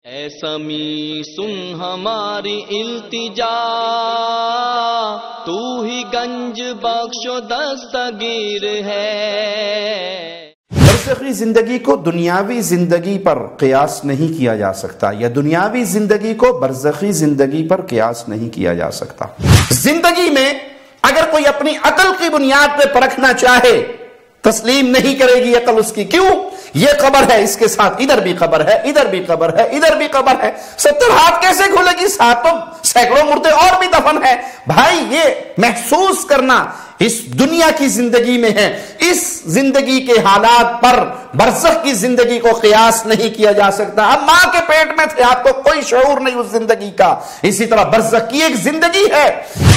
اے سمیع سن ہماری التجا، تو ہی گنج بخش و دستگیر ہے۔ برزخی زندگی کو دنیاوی زندگی پر قیاس نہیں کیا جا سکتا، یا دنیاوی زندگی کو برزخی زندگی پر قیاس نہیں کیا جا سکتا۔ زندگی میں اگر کوئی اپنی عقل کی بنیاد پہ پرکھنا چاہے، تسلیم نہیں کرے گی عقل اس کی۔ کیوں؟ یہ قبر ہے، اس کے ساتھ ادھر بھی قبر ہے، ادھر بھی قبر ہے، ادھر بھی قبر ہے، 70 ہاتھ کیسے کھلے گی؟ ساتھ تو سینکڑوں مردے اور بھی دفن ہے۔ بھائی یہ محسوس کرنا اس دنیا کی زندگی میں ہے، اس زندگی کے حالات پر برزخ کی زندگی کو قیاس نہیں کیا جا سکتا۔ اب ماں کے پیٹ میں تھے، آپ کو کوئی شعور نہیں اس زندگی کا، اسی طرح برزخ کی ایک زندگی ہے۔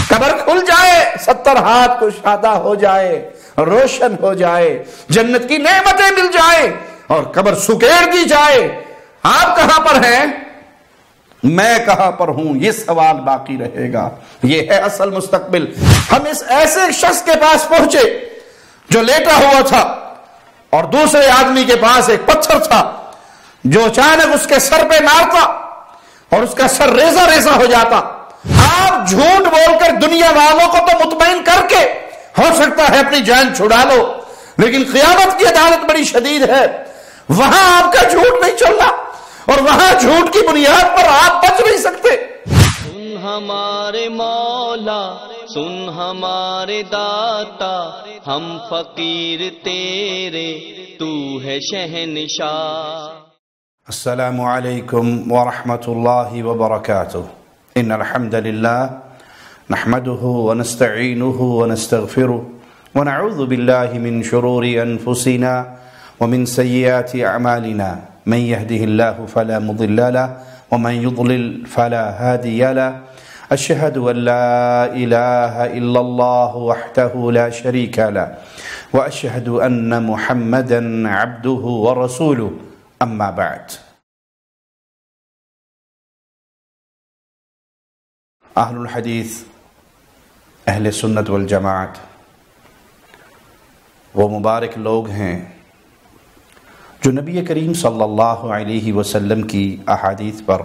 قبر کھل جائے، 70 ہاتھ کشادہ ہو جائے، روشن ہو جائے، جنت کی نعمتیں مل جائیں اور قبر سکیڑ دی جائے، آپ کہاں پر ہیں، میں کہاں پر ہوں، یہ سوال باقی رہے گا۔ یہ ہے اصل مستقبل۔ ہم اس ایسے شخص کے پاس پہنچے جو لیٹا ہوا تھا اور دوسرے آدمی کے پاس ایک پتھر تھا جو اچانک اس کے سر پہ مارتا اور اس کا سر ریزہ ریزہ ہو جاتا۔ آپ جھوٹ بول کر دنیا والوں کو تو مطمئن کر کے ہو سکتا ہے اپنی جان چھڑا لو، لیکن قیامت کی عدالت بڑی شدید ہے، وہاں آپ کا جھوٹ نہیں چلنا اور وہاں جھوٹ کی بنیاد پر آپ بچ نہیں سکتے۔ سن ہمارے مولا، سن ہمارے داتا، ہم فقیر تیرے، تو ہے شہنشاہ۔ السلام علیکم ورحمۃ اللہ وبرکاتہ۔ ان الحمد للہ نحمده ونستعینه ونستغفره ونعوذ باللہ من شرور انفسنا ومن سیئات اعمالنا، من يهده الله فلا مضل له ومن يضلل فلا هادي له، اشهد ان لا اله الا الله وحده لا شريك له واشهد ان محمدا عبده ورسوله، اما بعد۔ اہل الحدیث، اہل سنت والجماعت وہ مبارک لوگ ہیں جو نبی کریم صلی اللہ علیہ وسلم کی احادیث پر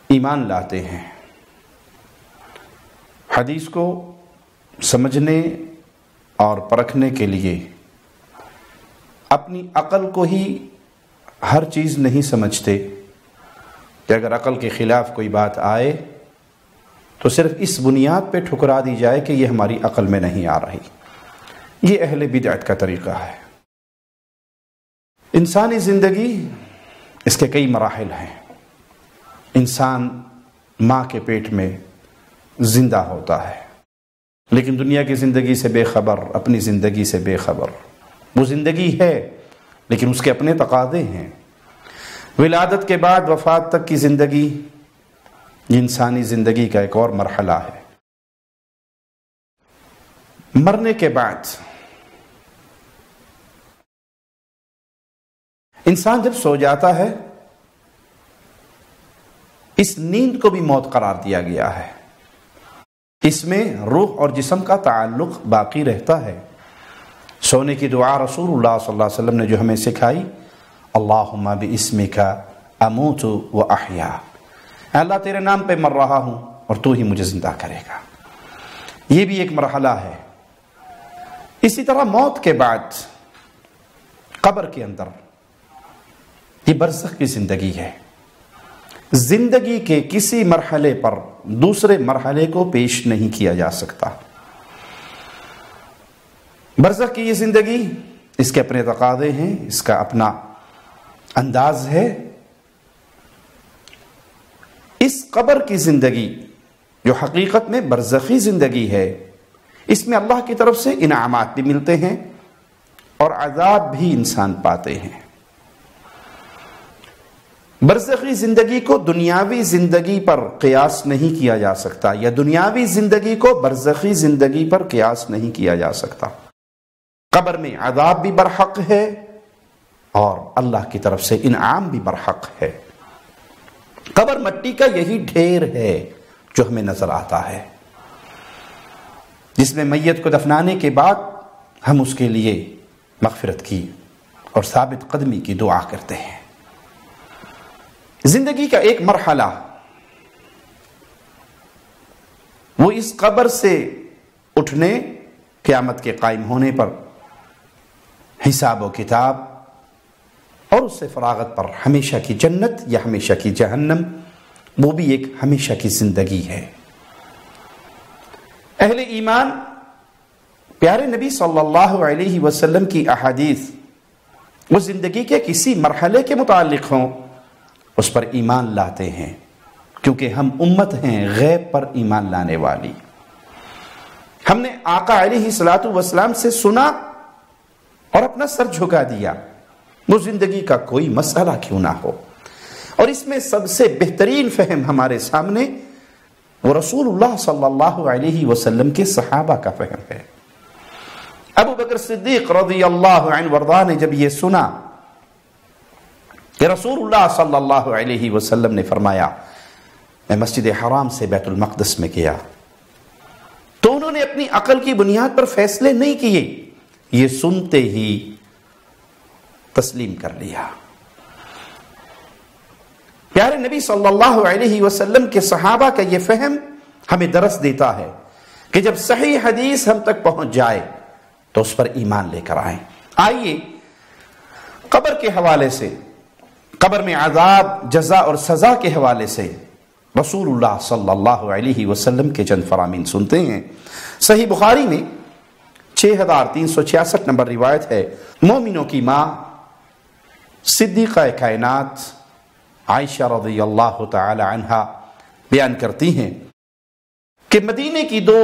ایمان لاتے ہیں، حدیث کو سمجھنے اور پرکھنے کے لیے اپنی عقل کو ہی ہر چیز نہیں سمجھتے کہ اگر عقل کے خلاف کوئی بات آئے تو صرف اس بنیاد پہ ٹھکرا دی جائے کہ یہ ہماری عقل میں نہیں آ رہی۔ یہ اہل بدعت کا طریقہ ہے۔ انسانی زندگی، اس کے کئی مراحل ہیں۔ انسان ماں کے پیٹ میں زندہ ہوتا ہے، لیکن دنیا کی زندگی سے بے خبر، اپنی زندگی سے بے خبر۔ وہ زندگی ہے لیکن اس کے اپنے تقاضے ہیں۔ ولادت کے بعد وفات تک کی زندگی، یہ انسانی زندگی کا ایک اور مرحلہ ہے۔ مرنے کے بعد انسان جب سو جاتا ہے، اس نیند کو بھی موت قرار دیا گیا ہے۔ اس میں روح اور جسم کا تعلق باقی رہتا ہے۔ سونے کی دعا رسول اللہ صلی اللہ علیہ وسلم نے جو ہمیں سکھائی، اللہم باسمک اموت و احیا، اللہ تیرے نام پہ مر رہا ہوں اور تو ہی مجھے زندہ کرے گا۔ یہ بھی ایک مرحلہ ہے۔ اسی طرح موت کے بعد قبر کے اندر یہ برزخ کی زندگی ہے۔ زندگی کے کسی مرحلے پر دوسرے مرحلے کو پیش نہیں کیا جا سکتا۔ برزخ کی یہ زندگی، اس کے اپنے تقاضے ہیں، اس کا اپنا انداز ہے۔ اس قبر کی زندگی جو حقیقت میں برزخی زندگی ہے، اس میں اللہ کی طرف سے انعامات بھی ملتے ہیں اور عذاب بھی انسان پاتے ہیں۔ برزخی زندگی کو دنیاوی زندگی پر قیاس نہیں کیا جا سکتا، یا دنیاوی زندگی کو برزخی زندگی پر قیاس نہیں کیا جا سکتا۔ قبر میں عذاب بھی برحق ہے اور اللہ کی طرف سے انعام بھی برحق ہے۔ قبر مٹی کا یہی ڈھیر ہے جو ہمیں نظر آتا ہے، جس میں میت کو دفنانے کے بعد ہم اس کے لیے مغفرت کی اور ثابت قدمی کی دعا کرتے ہیں۔ زندگی کا ایک مرحلہ وہ اس قبر سے اٹھنے، قیامت کے قائم ہونے پر، حساب و کتاب اور اس سے فراغت پر، ہمیشہ کی جنت یا ہمیشہ کی جہنم، وہ بھی ایک ہمیشہ کی زندگی ہے۔ اہل ایمان پیارے نبی صلی اللہ علیہ وسلم کی احادیث وہ زندگی کے کسی مرحلے کے متعلق ہوں اس پر ایمان لاتے ہیں، کیونکہ ہم امت ہیں غیب پر ایمان لانے والی۔ ہم نے آقا علیہ الصلوۃ والسلام سے سنا اور اپنا سر جھکا دیا، وہ زندگی کا کوئی مسئلہ کیوں نہ ہو۔ اور اس میں سب سے بہترین فہم ہمارے سامنے وہ رسول اللہ صلی اللہ علیہ وسلم کے صحابہ کا فہم ہے۔ ابو بکر صدیق رضی اللہ عنہ وارضاہ نے جب یہ سنا کہ رسول اللہ صلی اللہ علیہ وسلم نے فرمایا میں مسجد حرام سے بیت المقدس میں گیا، تو انہوں نے اپنی عقل کی بنیاد پر فیصلے نہیں کیے، یہ سنتے ہی تسلیم کر لیا۔ پیارے نبی صلی اللہ علیہ وسلم کے صحابہ کا یہ فہم ہمیں درس دیتا ہے کہ جب صحیح حدیث ہم تک پہنچ جائے تو اس پر ایمان لے کر آئیں۔ آئیے قبر کے حوالے سے، قبر میں عذاب، جزا اور سزا کے حوالے سے رسول اللہ صلی اللہ علیہ وسلم کے چند فرامین سنتے ہیں۔ صحیح بخاری میں 6366 نمبر روایت ہے، مومنوں کی ماں صدیقہ کائنات عائشہ رضی اللہ تعالی عنہا بیان کرتی ہیں کہ مدینے کی دو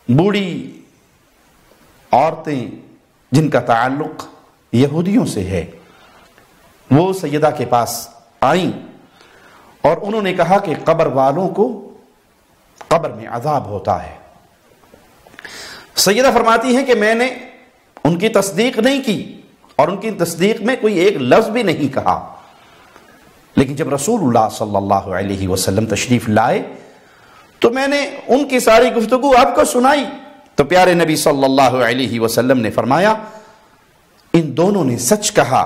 بوڑھی عورتیں جن کا تعلق یہودیوں سے ہے، وہ سیدہ کے پاس آئیں اور انہوں نے کہا کہ قبر والوں کو قبر میں عذاب ہوتا ہے۔ سیدہ فرماتی ہیں کہ میں نے ان کی تصدیق نہیں کی اور ان کی تصدیق میں کوئی ایک لفظ بھی نہیں کہا، لیکن جب رسول اللہ صلی اللہ علیہ وسلم تشریف لائے تو میں نے ان کی ساری گفتگو آپ کو سنائی، تو پیارے نبی صلی اللہ علیہ وسلم نے فرمایا ان دونوں نے سچ کہا،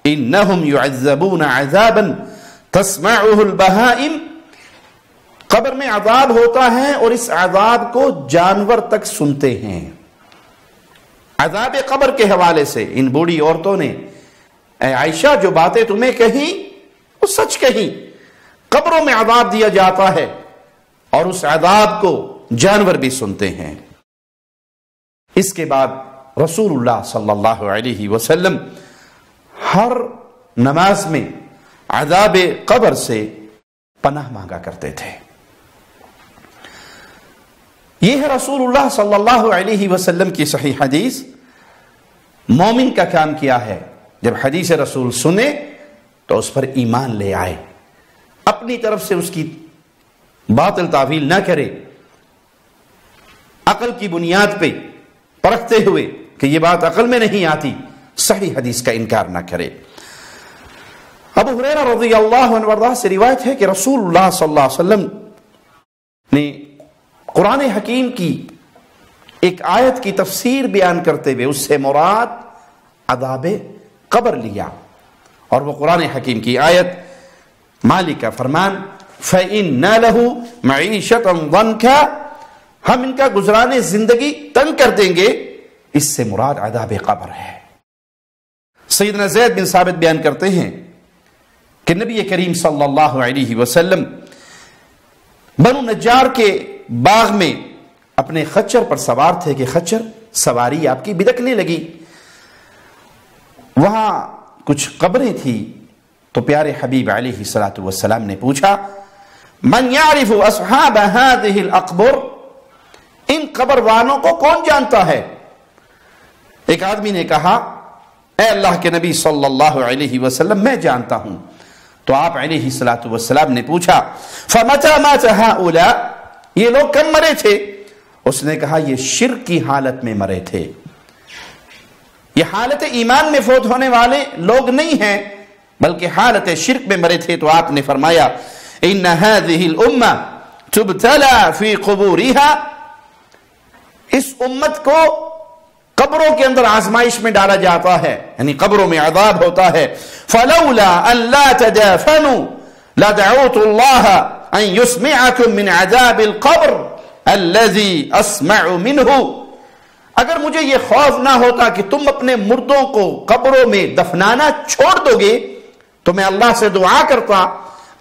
انہم یعذبون عذابا تسمعہ البہائم، قبر میں عذاب ہوتا ہے اور اس عذاب کو جانور تک سنتے ہیں۔ عذاب قبر کے حوالے سے ان بوڑھی عورتوں نے اے عائشہ جو باتیں تمہیں کہیں وہ سچ کہیں، قبروں میں عذاب دیا جاتا ہے اور اس عذاب کو جانور بھی سنتے ہیں۔ اس کے بعد رسول اللہ صلی اللہ علیہ وسلم ہر نماز میں عذاب قبر سے پناہ مانگا کرتے تھے۔ یہ ہے رسول اللہ صلی اللہ علیہ وسلم کی صحیح حدیث۔ مومن کا کام کیا ہے؟ جب حدیث رسول سنے تو اس پر ایمان لے آئے، اپنی طرف سے اس کی باطل تعویل نہ کرے، عقل کی بنیاد پہ پرکھتے ہوئے کہ یہ بات عقل میں نہیں آتی، صحیح حدیث کا انکار نہ کرے۔ ابو ہریرہ رضی اللہ عنہ وارضاہ سے روایت ہے کہ رسول اللہ صلی اللہ علیہ وسلم نے قرآن حکیم کی ایک آیت کی تفسیر بیان کرتے ہوئے اس سے مراد عذاب قبر لیا، اور وہ قرآن حکیم کی آیت مالک کا فرمان فَإِنَّ لَهُ مَعِيشَةً ضَنْكَ، ہم ان کا گزرانے زندگی تنگ کر دیں گے، اس سے مراد عذاب قبر ہے۔ سیدنا زید بن ثابت بیان کرتے ہیں کہ نبی کریم صلی اللہ علیہ وسلم بنو نجار کے باغ میں اپنے خچر پر سوار تھے کہ خچر سواری آپ کی بدکنے لگی، وہاں کچھ قبریں تھی، تو پیارے حبیب علیہ الصلوۃ والسلام نے پوچھا من یعرف اصحاب هذه الاقبر، ان قبر والوں کو کون جانتا ہے؟ ایک آدمی نے کہا اے اللہ کے نبی صلی اللہ علیہ وسلم میں جانتا ہوں۔ تو آپ علیہ الصلوۃ والسلام نے پوچھا فمتى مات هؤلاء، یہ لوگ کب مرے تھے؟ اس نے کہا یہ شرک کی حالت میں مرے تھے، یہ حالت ایمان میں فوت ہونے والے لوگ نہیں ہیں بلکہ حالت شرک میں مرے تھے۔ تو آپ نے فرمایا ان هذه الامه تبتلى في قبورها، اس امت کو قبروں کے اندر آزمائش میں ڈالا جاتا ہے، یعنی قبروں میں عذاب ہوتا ہے. فلولا ان لا تدافنوا لدعوت الله ان يسمعكم من عذاب القبر الذي اسمع منه. اگر مجھے یہ خوف نہ ہوتا کہ تم اپنے مردوں کو قبروں میں دفنانا چھوڑ دو گے تو میں اللہ سے دعا کرتا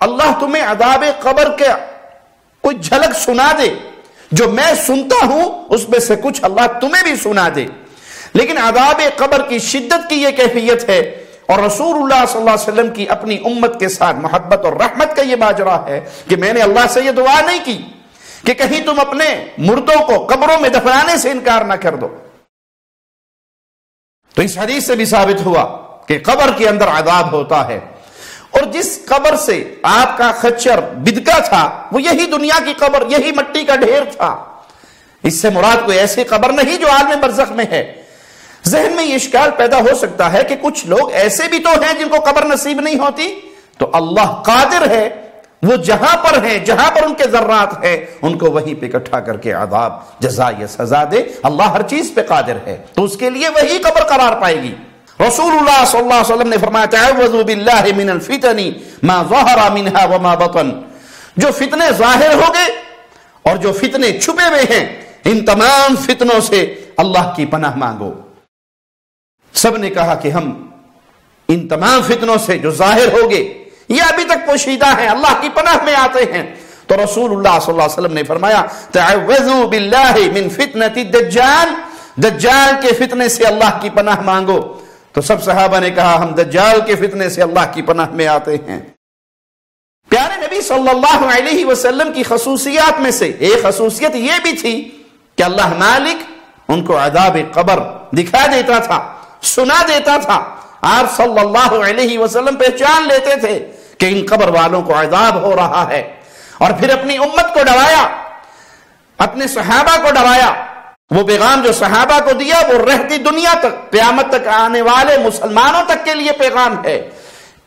اللہ تمہیں عذاب قبر کے کوئی جھلک سنا دے، جو میں سنتا ہوں اس میں سے کچھ اللہ تمہیں بھی سنا دے. لیکن عذاب قبر کی شدت کی یہ کیفیت ہے، اور رسول اللہ صلی اللہ علیہ وسلم کی اپنی امت کے ساتھ محبت اور رحمت کا یہ ماجرا ہے کہ میں نے اللہ سے یہ دعا نہیں کی کہ کہیں تم اپنے مردوں کو قبروں میں دفنانے سے انکار نہ کر دو. تو اس حدیث سے بھی ثابت ہوا کہ قبر کے اندر عذاب ہوتا ہے، اور جس قبر سے آپ کا خچر بدکا تھا وہ یہی دنیا کی قبر، یہی مٹی کا ڈھیر تھا. اس سے مراد کوئی ایسی قبر نہیں جو عالم برزخ میں ہے. ذہن میں یہ اشکال پیدا ہو سکتا ہے کہ کچھ لوگ ایسے بھی تو ہیں جن کو قبر نصیب نہیں ہوتی. تو اللہ قادر ہے، وہ جہاں پر ہیں، جہاں پر ان کے ذرات ہیں، ان کو وہیں پہ اکٹھا کر کے عذاب جزا یا سزا دے. اللہ ہر چیز پہ قادر ہے، تو اس کے لیے وہی قبر قرار پائے گی. رسول اللہ صلی اللہ علیہ وسلم نے فرمایا تعوذوا باللہ من الفتن ما ظہر منها وما بطن. جو فتنے ظاہر ہو گئے اور جو فتنے چھپے ہوئے ہیں، ان تمام فتنوں سے اللہ کی پناہ مانگو. سب نے کہا کہ ہم ان تمام فتنوں سے جو ظاہر ہو گئے یہ ابھی تک پوشیدہ ہیں، اللہ کی پناہ میں آتے ہیں. تو رسول اللہ صلی اللہ علیہ وسلم نے فرمایا تعوذوا باللہ من فتنة الدجال، دجال کے فتنے سے اللہ کی پناہ مانگو. تو سب صحابہ نے کہا ہم دجال کے فتنے سے اللہ کی پناہ میں آتے ہیں. پیارے نبی صلی اللہ علیہ وسلم کی خصوصیات میں سے ایک خصوصیت یہ بھی تھی کہ اللہ مالک ان کو عذاب قبر دکھا دیتا تھا، سنا دیتا تھا. آپ صلی اللہ علیہ وسلم پہچان لیتے تھے کہ ان قبر والوں کو عذاب ہو رہا ہے، اور پھر اپنی امت کو ڈرایا، اپنے صحابہ کو ڈرایا. وہ پیغام جو صحابہ کو دیا وہ رہتی دنیا تک، قیامت تک آنے والے مسلمانوں تک کے لیے پیغام ہے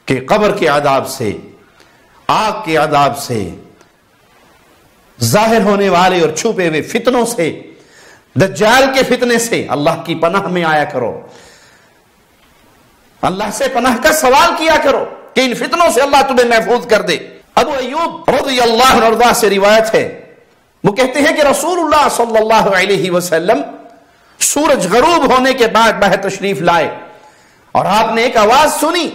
کہ قبر کے عذاب سے، آگ کے عذاب سے، ظاہر ہونے والے اور چھپے ہوئے فتنوں سے، دجال کے فتنے سے اللہ کی پناہ میں آیا کرو. اللہ سے پناہ کا سوال کیا کرو کہ ان فتنوں سے اللہ تمہیں محفوظ کر دے. ابو ایوب رضی اللہ عنہ سے روایت ہے، وہ کہتے ہیں کہ رسول اللہ صلی اللہ علیہ وسلم سورج غروب ہونے کے بعد باہر تشریف لائے اور آپ نے ایک آواز سنی.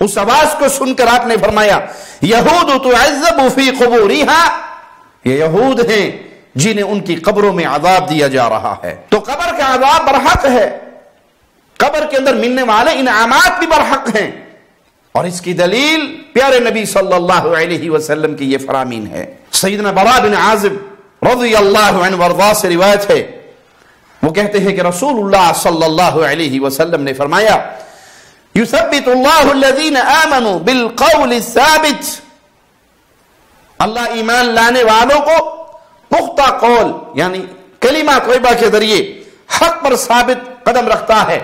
اس آواز کو سن کر آپ نے فرمایا یہود تعذب فی قبورہا، یہ یہود ہیں جنہیں ان کی قبروں میں عذاب دیا جا رہا ہے. تو قبر کا عذاب برحق ہے، قبر کے اندر ملنے والے انعامات بھی برحق ہیں، اور اس کی دلیل پیارے نبی صلی اللہ علیہ وسلم کی یہ فرامین ہے. سیدنا براء بن عازب رضی اللہ عنہ وارضاہ سے روایت ہے، وہ کہتے ہیں کہ رسول اللہ صلی اللہ علیہ وسلم نے فرمایا یثبت اللہ الذین آمنوا بالقول الثابت، اللہ ایمان لانے والوں کو پختہ قول یعنی کلمہ طیبہ کے ذریعے حق پر ثابت قدم رکھتا ہے.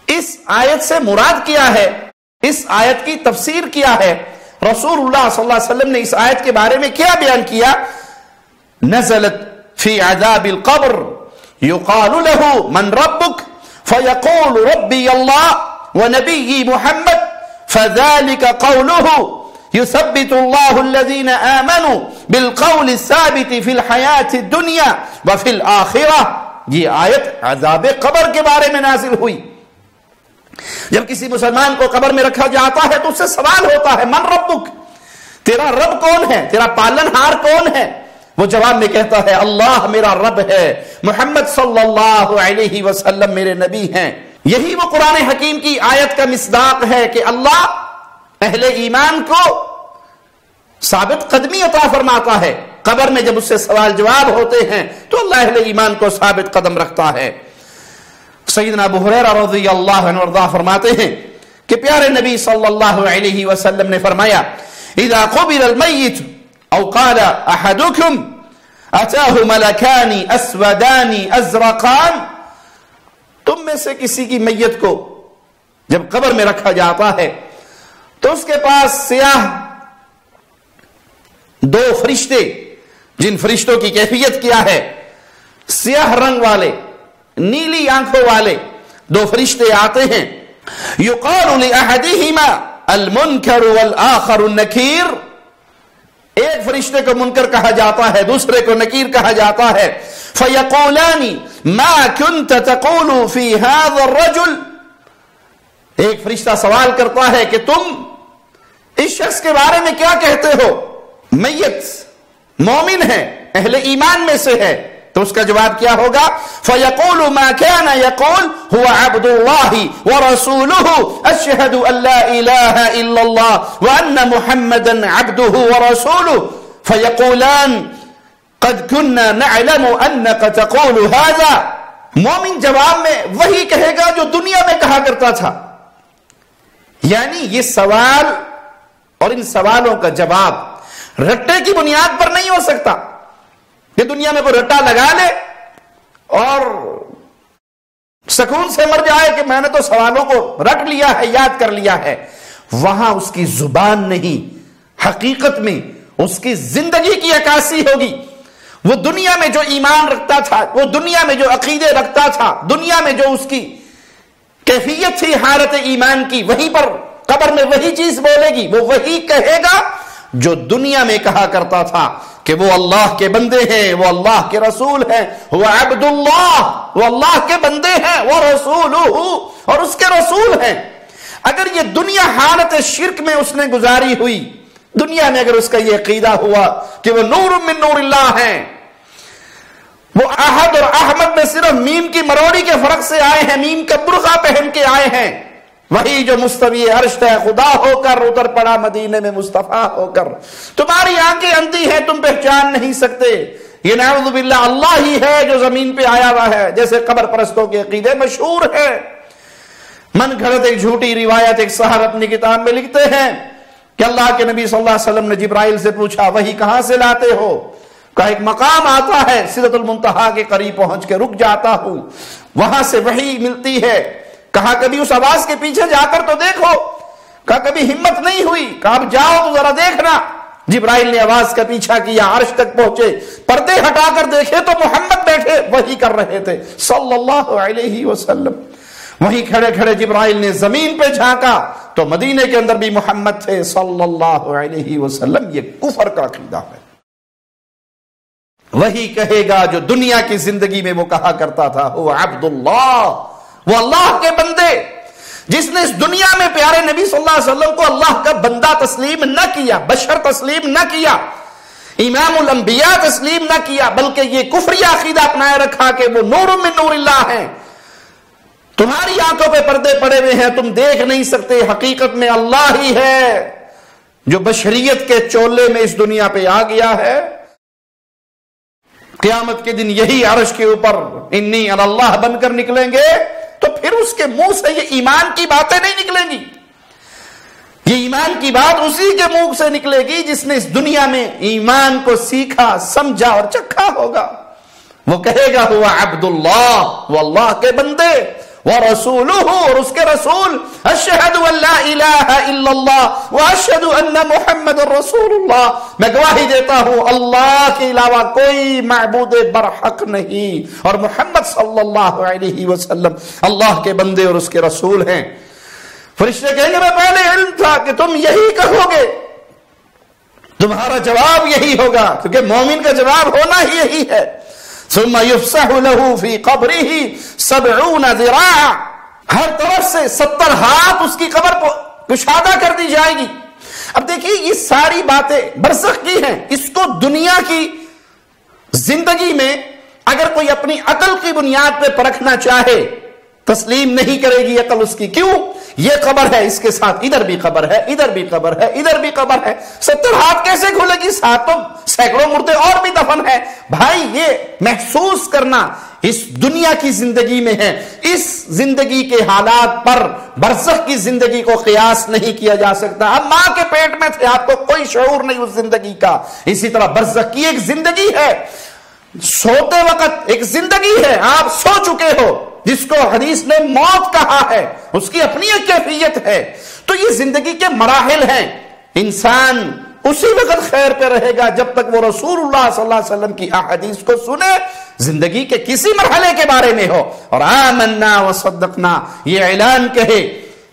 اس آیت سے مراد کیا ہے، اس آیت کی تفسیر کیا ہے؟ رسول اللہ صلی اللہ علیہ وسلم نے اس آیت کے بارے میں کیا بیان کیا؟ نزلت فی عذاب القبر یقال له من ربک فیقول ربی اللہ ونبی محمد فذلك قوله يثبت الله الذين آمنوا بالقول الثابت في الحياة الدنيا وفي الآخرة. یہ آیت عذاب قبر کے بارے میں نازل ہوئی. جب کسی مسلمان کو قبر میں رکھا جاتا ہے تو اس سے سوال ہوتا ہے من ربک، تیرا رب کون ہے، تیرا پالن ہار کون ہے؟ وہ جواب میں کہتا ہے اللہ میرا رب ہے، محمد صلی اللہ علیہ وسلم میرے نبی ہیں. یہی وہ قرآن حکیم کی آیت کا مصداق ہے کہ اللہ اہل ایمان کو ثابت قدمی عطا فرماتا ہے. قبر میں جب اس سے سوال جواب ہوتے ہیں تو اللہ اہل ایمان کو ثابت قدم رکھتا ہے. سیدنا ابو ہریرہ رضی اللہ عنہ وارضاہ فرماتے ہیں کہ پیارے نبی صلی اللہ علیہ وسلم نے فرمایا اذا قبل المیت او قال احدکم اتاہ ملکان اسودان ازرقان، تم میں سے کسی کی میت کو جب قبر میں رکھا جاتا ہے تو اس کے پاس سیاہ دو فرشتے، جن فرشتوں کی کیفیت کیا ہے، سیاہ رنگ والے نیلی آنکھوں والے دو فرشتے آتے ہیں. یقال لأحدہما المنکر والآخر النکیر. ایک فرشتے کو منکر کہا جاتا ہے، دوسرے کو نکیر کہا جاتا ہے. فیقولان ما کنت تقول فی هذا الرجل. ایک فرشتہ سوال کرتا ہے کہ تم اس شخص کے بارے میں کیا کہتے ہو؟ میت مومن ہے، اہل ایمان میں سے ہے، تو اس کا جواب کیا ہوگا؟ فَيَقُولُ مَا كَانَ يَقُولُ هُوَ عَبْدُ اللَّهِ وَرَسُولُهُ أَشْهَدُ أَن لَا إِلَهَ إِلَّا اللَّهُ وَأَنَّ مُحَمَّدًا عَبْدُهُ وَرَسُولُهُ فَيَقُولَانِ قَدْ كُنَّا نَعْلَمُ أَنَّكَ تَقُولُ هَذَا. مومن جواب میں وہی کہے گا جو دنیا میں کہا کرتا تھا. یعنی یہ سوال اور ان سوالوں کا جواب رٹے کی بنیاد پر نہیں ہو سکتا کہ دنیا میں کوئی رٹا لگا لے اور سکون سے مر جائے کہ میں نے تو سوالوں کو رٹ لیا ہے، یاد کر لیا ہے. وہاں اس کی زبان نہیں، حقیقت میں اس کی زندگی کی عکاسی ہوگی. وہ دنیا میں جو ایمان رکھتا تھا، وہ دنیا میں جو عقیدے رکھتا تھا، دنیا میں جو اس کی کیفیت تھی حالت ایمان کی، وہیں پر قبر میں وہی چیز بولے گی، وہ وہی کہے گا جو دنیا میں کہا کرتا تھا کہ وہ اللہ کے بندے ہیں، وہ اللہ کے رسول ہیں. وہ عبد اللہ، وہ اللہ کے بندے ہیں، وہ رسولہ، اور اس کے رسول ہیں. اگر یہ دنیا حالت شرک میں اس نے گزاری ہوئی، دنیا میں اگر اس کا یہ عقیدہ ہوا کہ وہ نور من نور اللہ ہیں، وہ احد اور احمد میں صرف میم کی مروڑی کے فرق سے آئے ہیں، میم کا برقع پہن کے آئے ہیں، وہی جو مستوی عرش ہے خدا ہو کر اتر پڑا مدینے میں مصطفیٰ ہو کر. تمہاری آنکھیں اندھی ہیں، تم پہچان نہیں سکتے، یہ نعوذ باللہ اللہ ہی ہے جو زمین پہ آیا ہوا ہے. جیسے قبر پرستوں کے عقیدے مشہور ہے. من گھڑت ایک جھوٹی روایت ایک صاحب اپنی کتاب میں لکھتے ہیں کہ اللہ کے نبی صلی اللہ علیہ وسلم نے جبرائیل سے پوچھا وہی کہاں سے لاتے ہو؟ کہا ایک مقام آتا ہے سدرۃ المنتہا کے قریب پہنچ کے رک جاتا ہوں، وہاں سے وحی ملتی ہے. کہا کبھی اس آواز کے پیچھے جا کر تو دیکھو. کہا کبھی ہمت نہیں ہوئی. کہا اب جاؤ تو ذرا دیکھنا. جبرائیل نے آواز کا پیچھا کیا، عرش تک پہنچے، پردے ہٹا کر دیکھے تو محمد بیٹھے وحی کر رہے تھے صلی اللہ علیہ وسلم. وہیں کھڑے کھڑے جبرائیل نے زمین پہ جھانکا تو مدینے کے اندر بھی محمد تھے صلی اللہ علیہ وسلم. یہ کفر کا عقیدہ ہے. وہی کہے گا جو دنیا کی زندگی میں وہ کہا کرتا تھا وہ عبد اللہ، وہ اللہ کے بندے. جس نے اس دنیا میں پیارے نبی صلی اللہ علیہ وسلم کو اللہ کا بندہ تسلیم نہ کیا، بشر تسلیم نہ کیا، امام الانبیاء تسلیم نہ کیا، بلکہ یہ کفری عقیدہ اپنائے رکھا کہ وہ نور من نور اللہ ہیں. تمہاری آنکھوں پہ پردے پڑے ہوئے ہیں، تم دیکھ نہیں سکتے، حقیقت میں اللہ ہی ہے جو بشریت کے چولے میں اس دنیا پہ آ گیا ہے. قیامت کے دن یہی عرش کے اوپر انی انا اللہ بن کر نکلیں گے تو پھر اس کے منہ سے یہ ایمان کی باتیں نہیں نکلیں گی. یہ ایمان کی بات اسی کے منہ سے نکلے گی جس نے اس دنیا میں ایمان کو سیکھا، سمجھا اور چکھا ہوگا. وہ کہے گا ہوا عبد اللہ، وہ اللہ کے بندے، وَرَسُولُهُ، اور اس کے رسول، اشہد ان لا الہ الا اللہ واشہد ان محمد رسول اللہ، میں گواہی دیتا ہوں اللہ کے علاوہ کوئی معبود برحق نہیں اور محمد صلی اللہ علیہ وسلم اللہ کے بندے اور اس کے رسول ہیں. فرشتے کہیں گے میں پہلے علم تھا کہ تم یہی کہو گے، تمہارا جواب یہی ہوگا، کیونکہ مومن کا جواب ہونا ہی یہی ہے. ثم يفسح له في قبره 70 ذراعا، ہر طرف سے 70 ہاتھ اس کی قبر کو کشادہ کر دی جائے گی. اب دیکھیے یہ ساری باتیں برزخ کی ہیں، اس کو دنیا کی زندگی میں اگر کوئی اپنی عقل کی بنیاد پہ پرکھنا چاہے تسلیم نہیں کرے گی عقل اس کی. کیوں؟ یہ قبر ہے، اس کے ساتھ ادھر بھی قبر ہے، ادھر بھی قبر ہے، ادھر بھی قبر ہے، 70 ہاتھ کیسے کھلے گی؟ ساتھ تو سینکڑوں مردے اور بھی دفن ہے. بھائی یہ محسوس کرنا اس دنیا کی زندگی میں ہے. اس زندگی کے حالات پر برزخ کی زندگی کو قیاس نہیں کیا جا سکتا. اب ماں کے پیٹ میں تھے، آپ کو کوئی شعور نہیں اس زندگی کا. اسی طرح برزخ کی ایک زندگی ہے، سوتے وقت ایک زندگی ہے، آپ سو چکے ہو جس کو حدیث نے موت کہا ہے، اس کی اپنی ایک کیفیت ہے. تو یہ زندگی کے مراحل ہیں. انسان اسی وقت خیر پہ رہے گا جب تک وہ رسول اللہ صلی اللہ علیہ وسلم کی احادیث کو سنے، زندگی کے کسی مرحلے کے بارے میں ہو اور آمنا وصدقنا یہ اعلان کہے،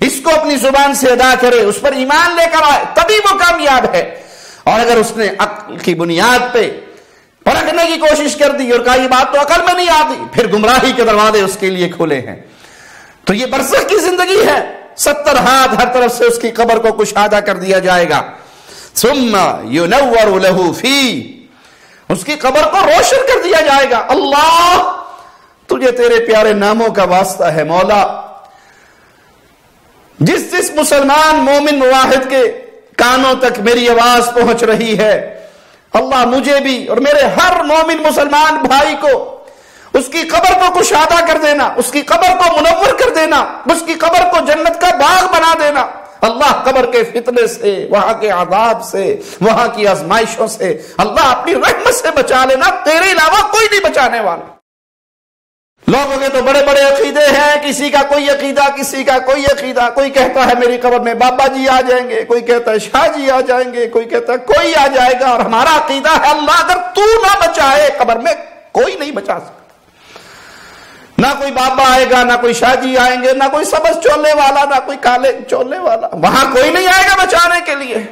اس کو اپنی زبان سے ادا کرے، اس پر ایمان لے کر آئے، تبھی وہ کامیاب ہے۔ اور اگر اس نے عقل کی بنیاد پہ پرکھنے کی کوشش کر دی اور کہا یہ بات تو عقل میں نہیں آتی، پھر گمراہی کے دروازے اس کے لیے کھلے ہیں۔ تو یہ برزخ کی زندگی ہے، 70 ہاتھ ہر طرف سے اس کی قبر کو کشادہ کر دیا جائے گا، ثم ينور له فيه، اس کی قبر کو روشن کر دیا جائے گا۔ اللہ تجھے تیرے پیارے ناموں کا واسطہ ہے مولا، جس جس مسلمان مومن موحد کے کانوں تک میری آواز پہنچ رہی ہے، اللہ مجھے بھی اور میرے ہر مومن مسلمان بھائی کو اس کی قبر کو کشادہ کر دینا، اس کی قبر کو منور کر دینا، اس کی قبر کو جنت کا باغ بنا دینا۔ اللہ قبر کے فتنے سے، وہاں کے عذاب سے، وہاں کی آزمائشوں سے اللہ اپنی رحمت سے بچا لینا، تیرے علاوہ کوئی نہیں بچانے والا۔ لوگوں کے تو بڑے بڑے عقیدے ہیں، کسی کا کوئی عقیدہ، کسی کا کوئی عقیدہ، کوئی کہتا ہے میری قبر میں بابا جی آ جائیں گے، کوئی کہتا ہے شاہ جی آ جائیں گے، کوئی کہتا ہے کوئی آ جائے گا، اور ہمارا عقیدہ ہے اللہ اگر تو نہ بچائے قبر میں کوئی نہیں بچا سکتا، نہ کوئی بابا آئے گا، نہ کوئی شاہ جی آئیں گے، نہ کوئی سبز چولے والا، نہ کوئی کالے چولے والا، وہاں کوئی نہیں آئے گا بچانے کے لیے،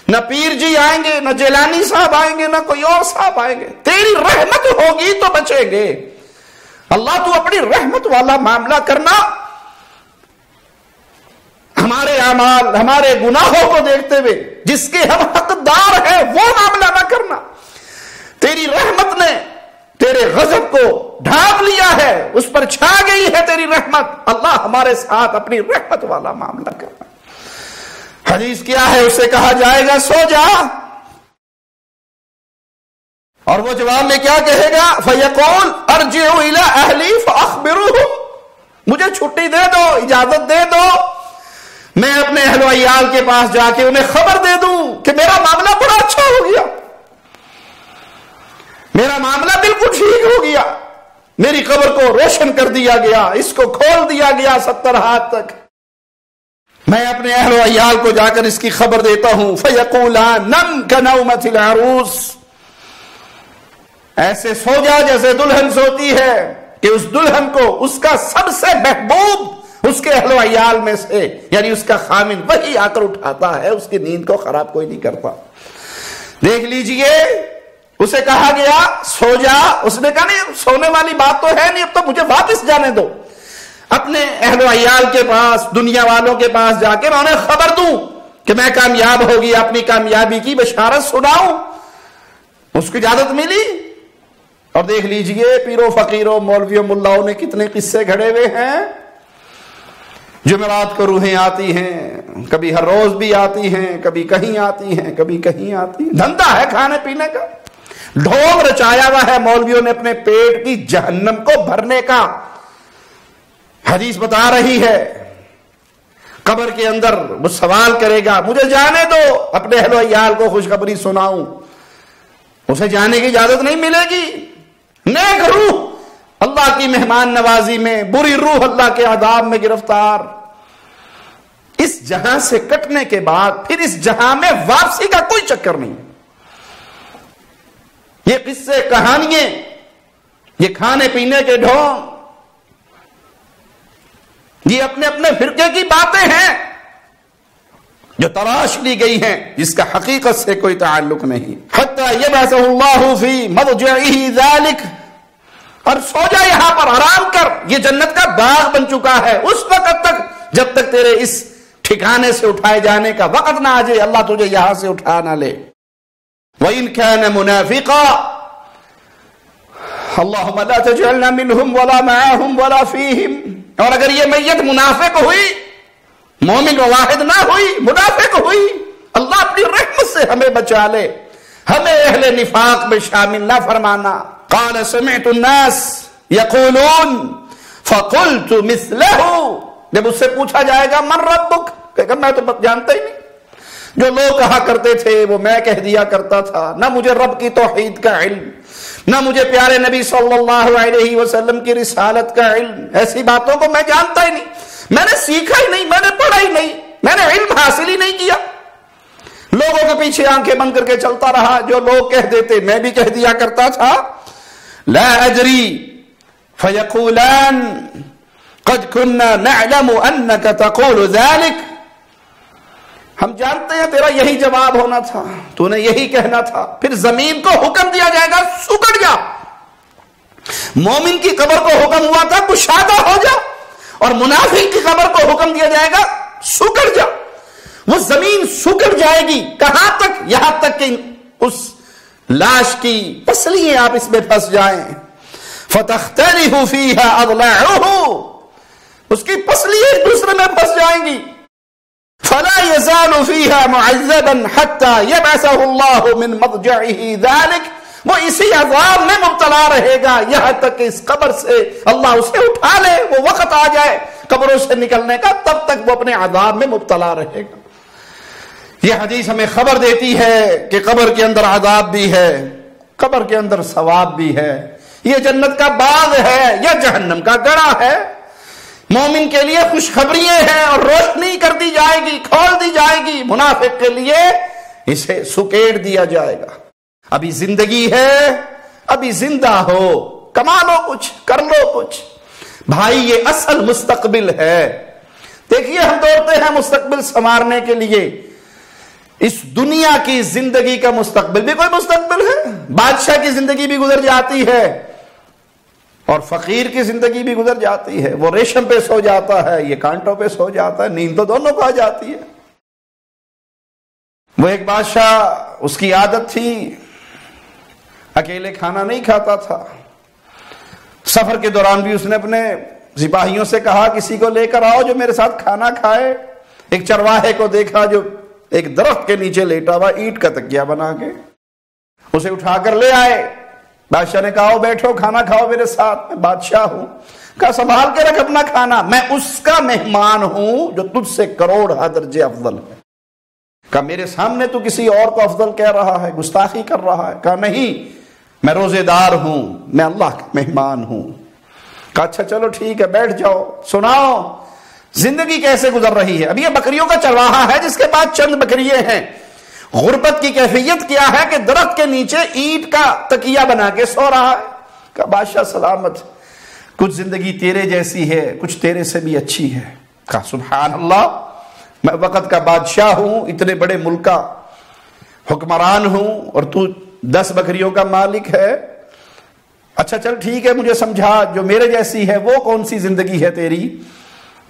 نہ پیر جی آئیں گے، نہ جیلانی صاحب آئیں گے، نہ کوئی اور صاحب آئیں گے، تیری رحمت ہوگی تو بچیں گے۔ اللہ تو اپنی رحمت والا معاملہ کرنا، ہمارے اعمال، ہمارے گناہوں کو دیکھتے ہوئے جس کے ہم حقدار ہیں وہ معاملہ نہ کرنا۔ تیری رحمت نے تیرے غضب کو ڈھانپ لیا ہے، اس پر چھا گئی ہے تیری رحمت، اللہ ہمارے ساتھ اپنی رحمت والا معاملہ کرنا۔ حدیث کیا ہے؟ اسے کہا جائے گا سو جا، اور وہ جواب میں کیا کہے گا؟ فَيَقُولُ أَرْجِعُ إِلَىٰ أَهْلِي فَأَخْبِرُهُمْ، مجھے چھٹی دے دو، اجازت دے دو، میں اپنے اہل و عیال کے پاس جا کے انہیں خبر دے دوں کہ میرا معاملہ بڑا اچھا ہو گیا، میرا معاملہ بالکل ٹھیک ہو گیا، میری قبر کو روشن کر دیا گیا، اس کو کھول دیا گیا 70 ہاتھ تک، میں اپنے اہل و عیال کو جا کر اس کی خبر دیتا ہوں۔ فَيَقُولَانَ نَمْ كَنَوْمَةِ الْعَرُوسِ، ایسے سو جا جیسے دلہن سوتی ہے، کہ اس دلہن کو اس کا سب سے محبوب اس کے اہل و عیال میں سے، یعنی اس کا خامن وہی آ کر اٹھاتا ہے، اس کی نیند کو خراب کوئی نہیں کرتا۔ دیکھ لیجئے، اسے کہا گیا سو جا، اس نے کہا نہیں سونے والی بات تو ہے نہیں، اب تو مجھے واپس جانے دو، اپنے اہل و عیال کے پاس، دنیا والوں کے پاس جا کے میں انہیں خبر دوں کہ میں کامیاب ہو گیا، اپنی کامیابی کی بشارت سناؤں۔ اس کو اجازت ملی، اور دیکھ لیجئے پیروں فقیروں مولویوں ملاؤں نے کتنے قصے گھڑے ہوئے ہیں۔ جمعرات کو روحیں آتی ہیں، کبھی ہر روز بھی آتی ہیں، کبھی کہیں آتی ہیں، کبھی کہیں آتی ہیں، دھندا ہے کھانے پینے کا، ڈھونگ رچایا ہوا ہے مولویوں نے اپنے پیٹ کی جہنم کو بھرنے کا۔ حدیث بتا رہی ہے قبر کے اندر وہ سوال کرے گا مجھے جانے دو، اپنے اہل و عیال کو خوشخبری سناؤں، اسے جانے کی اجازت نہیں ملے گی۔ نیک روح اللہ کی مہمان نوازی میں، بری روح اللہ کے عذاب میں گرفتار۔ اس جہاں سے کٹنے کے بعد پھر اس جہاں میں واپسی کا کوئی چکر نہیں۔ یہ قصے کہانیاں، یہ کھانے پینے کے ڈھونگ، یہ اپنے اپنے فرقے کی باتیں ہیں جو تراش لی گئی ہیں، جس کا حقیقت سے کوئی تعلق نہیں۔ حتی یبعثہ اللہ فی مضجعہ ذالک، اور سو جا یہاں پر آرام کر، یہ جنت کا باغ بن چکا ہے، اس وقت تک جب تک تیرے اس ٹھکانے سے اٹھائے جانے کا وقت نہ آ جائے، اللہ تجھے یہاں سے اٹھا نہ لے۔ وَإِن كَانَ مُنَافِقًا اللہم لا تجعلنا منہم ولا معاہم ولا فیہم، اور اگر یہ میت منافق ہوئی، مومن واحد نہ ہوئی، منافق ہوئی، اللہ اپنی رحمت سے ہمیں بچا لے، ہمیں اہل نفاق میں شامل نہ فرمانا۔ قال سمعت الناس یقولون فقلت مثلہ، جب اس سے پوچھا جائے گا من ربک، کہے گا میں تو جانتا ہی نہیں، جو لوگ کہا کرتے تھے وہ میں کہہ دیا کرتا تھا، نہ مجھے رب کی توحید کا علم، نہ مجھے پیارے نبی صلی اللہ علیہ وسلم کی رسالت کا علم، ایسی باتوں کو میں جانتا ہی نہیں، میں نے سیکھا ہی نہیں، میں نے پڑھا ہی نہیں، میں نے علم حاصل ہی نہیں کیا۔ لوگوں کے پیچھے آنکھیں بند کر کے چلتا رہا. جو لوگ کہہ دیتے میں بھی کہہ دیا کرتا تھا, لا ادری فیقولان قد كنا نعلم انك تقول ذلك, ہم جانتے ہیں تیرا یہی جواب ہونا تھا, تو نے یہی کہنا تھا. پھر زمین کو حکم دیا جائے گا سکڑ جا. مومن کی قبر کو حکم ہوا تھا کشادہ ہو جا, اور منافق کی قبر کو حکم دیا جائے گا سکڑ جا. وہ زمین سکڑ جائے گی کہاں تک؟ یہاں تک کہ اس لاش کی پسلیاں آپ اس میں پھنس جائیں. فتختلف فيها اضلاعه, اس کی پسلیاں ایک دوسرے میں پھنس جائیں گی. فلا يزال فيها معذبا حتى يبعثه الله من مضجعه ذلك, وہ اسی عذاب میں مبتلا رہے گا یہاں تک کہ اس قبر سے اللہ اسے اٹھا لے. وہ وقت آ جائے قبروں سے نکلنے کا, تب تک وہ اپنے عذاب میں مبتلا رہے گا. یہ حدیث ہمیں خبر دیتی ہے کہ قبر کے اندر عذاب بھی ہے, قبر کے اندر ثواب بھی ہے. یہ جنت کا باغ ہے یا جہنم کا گڑھا ہے. مومن کے لیے خوشخبریاں ہیں اور روشنی کر دی جائے گی, کھول دی جائے گی. منافق کے لیے اسے سکیڑ دیا جائے گا. ابھی زندگی ہے, ابھی زندہ ہو, کما لو کچھ, کر لو کچھ. بھائی یہ اصل مستقبل ہے. دیکھیے ہم دوڑتے ہیں مستقبل سنوارنے کے لیے. اس دنیا کی زندگی کا مستقبل بھی کوئی مستقبل ہے. بادشاہ کی زندگی بھی گزر جاتی ہے اور فقیر کی زندگی بھی گزر جاتی ہے. وہ ریشم پہ سو جاتا ہے, یہ کانٹوں پہ سو جاتا ہے, نیند تو دونوں کو آ جاتی ہے. وہ ایک بادشاہ, اس کی عادت تھی اکیلے کھانا نہیں کھاتا تھا. سفر کے دوران بھی اس نے اپنے سپاہیوں سے کہا کسی کو لے کر آؤ جو میرے ساتھ کھانا کھائے. ایک چرواہے کو دیکھا جو ایک درخت کے نیچے لیٹا ہوا, اینٹ کا تکیا بنا کے, اسے اٹھا کر لے آئے. بادشاہ نے کہا بیٹھو کھانا کھاؤ میرے ساتھ, میں بادشاہ ہوں. کہا سنبھال کے رکھ اپنا کھانا, میں اس کا مہمان ہوں جو تجھ سے کروڑ درجے افضل ہے. کہا میرے سامنے تو کسی اور کو افضل کہہ رہا ہے, گستاخی کر رہا ہے. کہا نہیں, میں روزے دار ہوں, میں اللہ کا مہمان ہوں. کہا اچھا چلو ٹھیک ہے, بیٹھ جاؤ, سناؤ زندگی کیسے گزر رہی ہے. اب یہ بکریوں کا چرواہا ہے جس کے پاس چند بکریے ہیں. غربت کی کیفیت کیا ہے کہ درخت کے نیچے اینٹ کا تکیہ بنا کے سو رہا ہے. کہا بادشاہ سلامت, کچھ زندگی تیرے جیسی ہے, کچھ تیرے سے بھی اچھی ہے. کہا سبحان اللہ, میں وقت کا بادشاہ ہوں, اتنے بڑے ملک کا حکمران ہوں, اور تو 10 بکریوں کا مالک ہے. اچھا چل ٹھیک ہے, مجھے سمجھا جو میرے جیسی ہے وہ کون سی زندگی ہے تیری.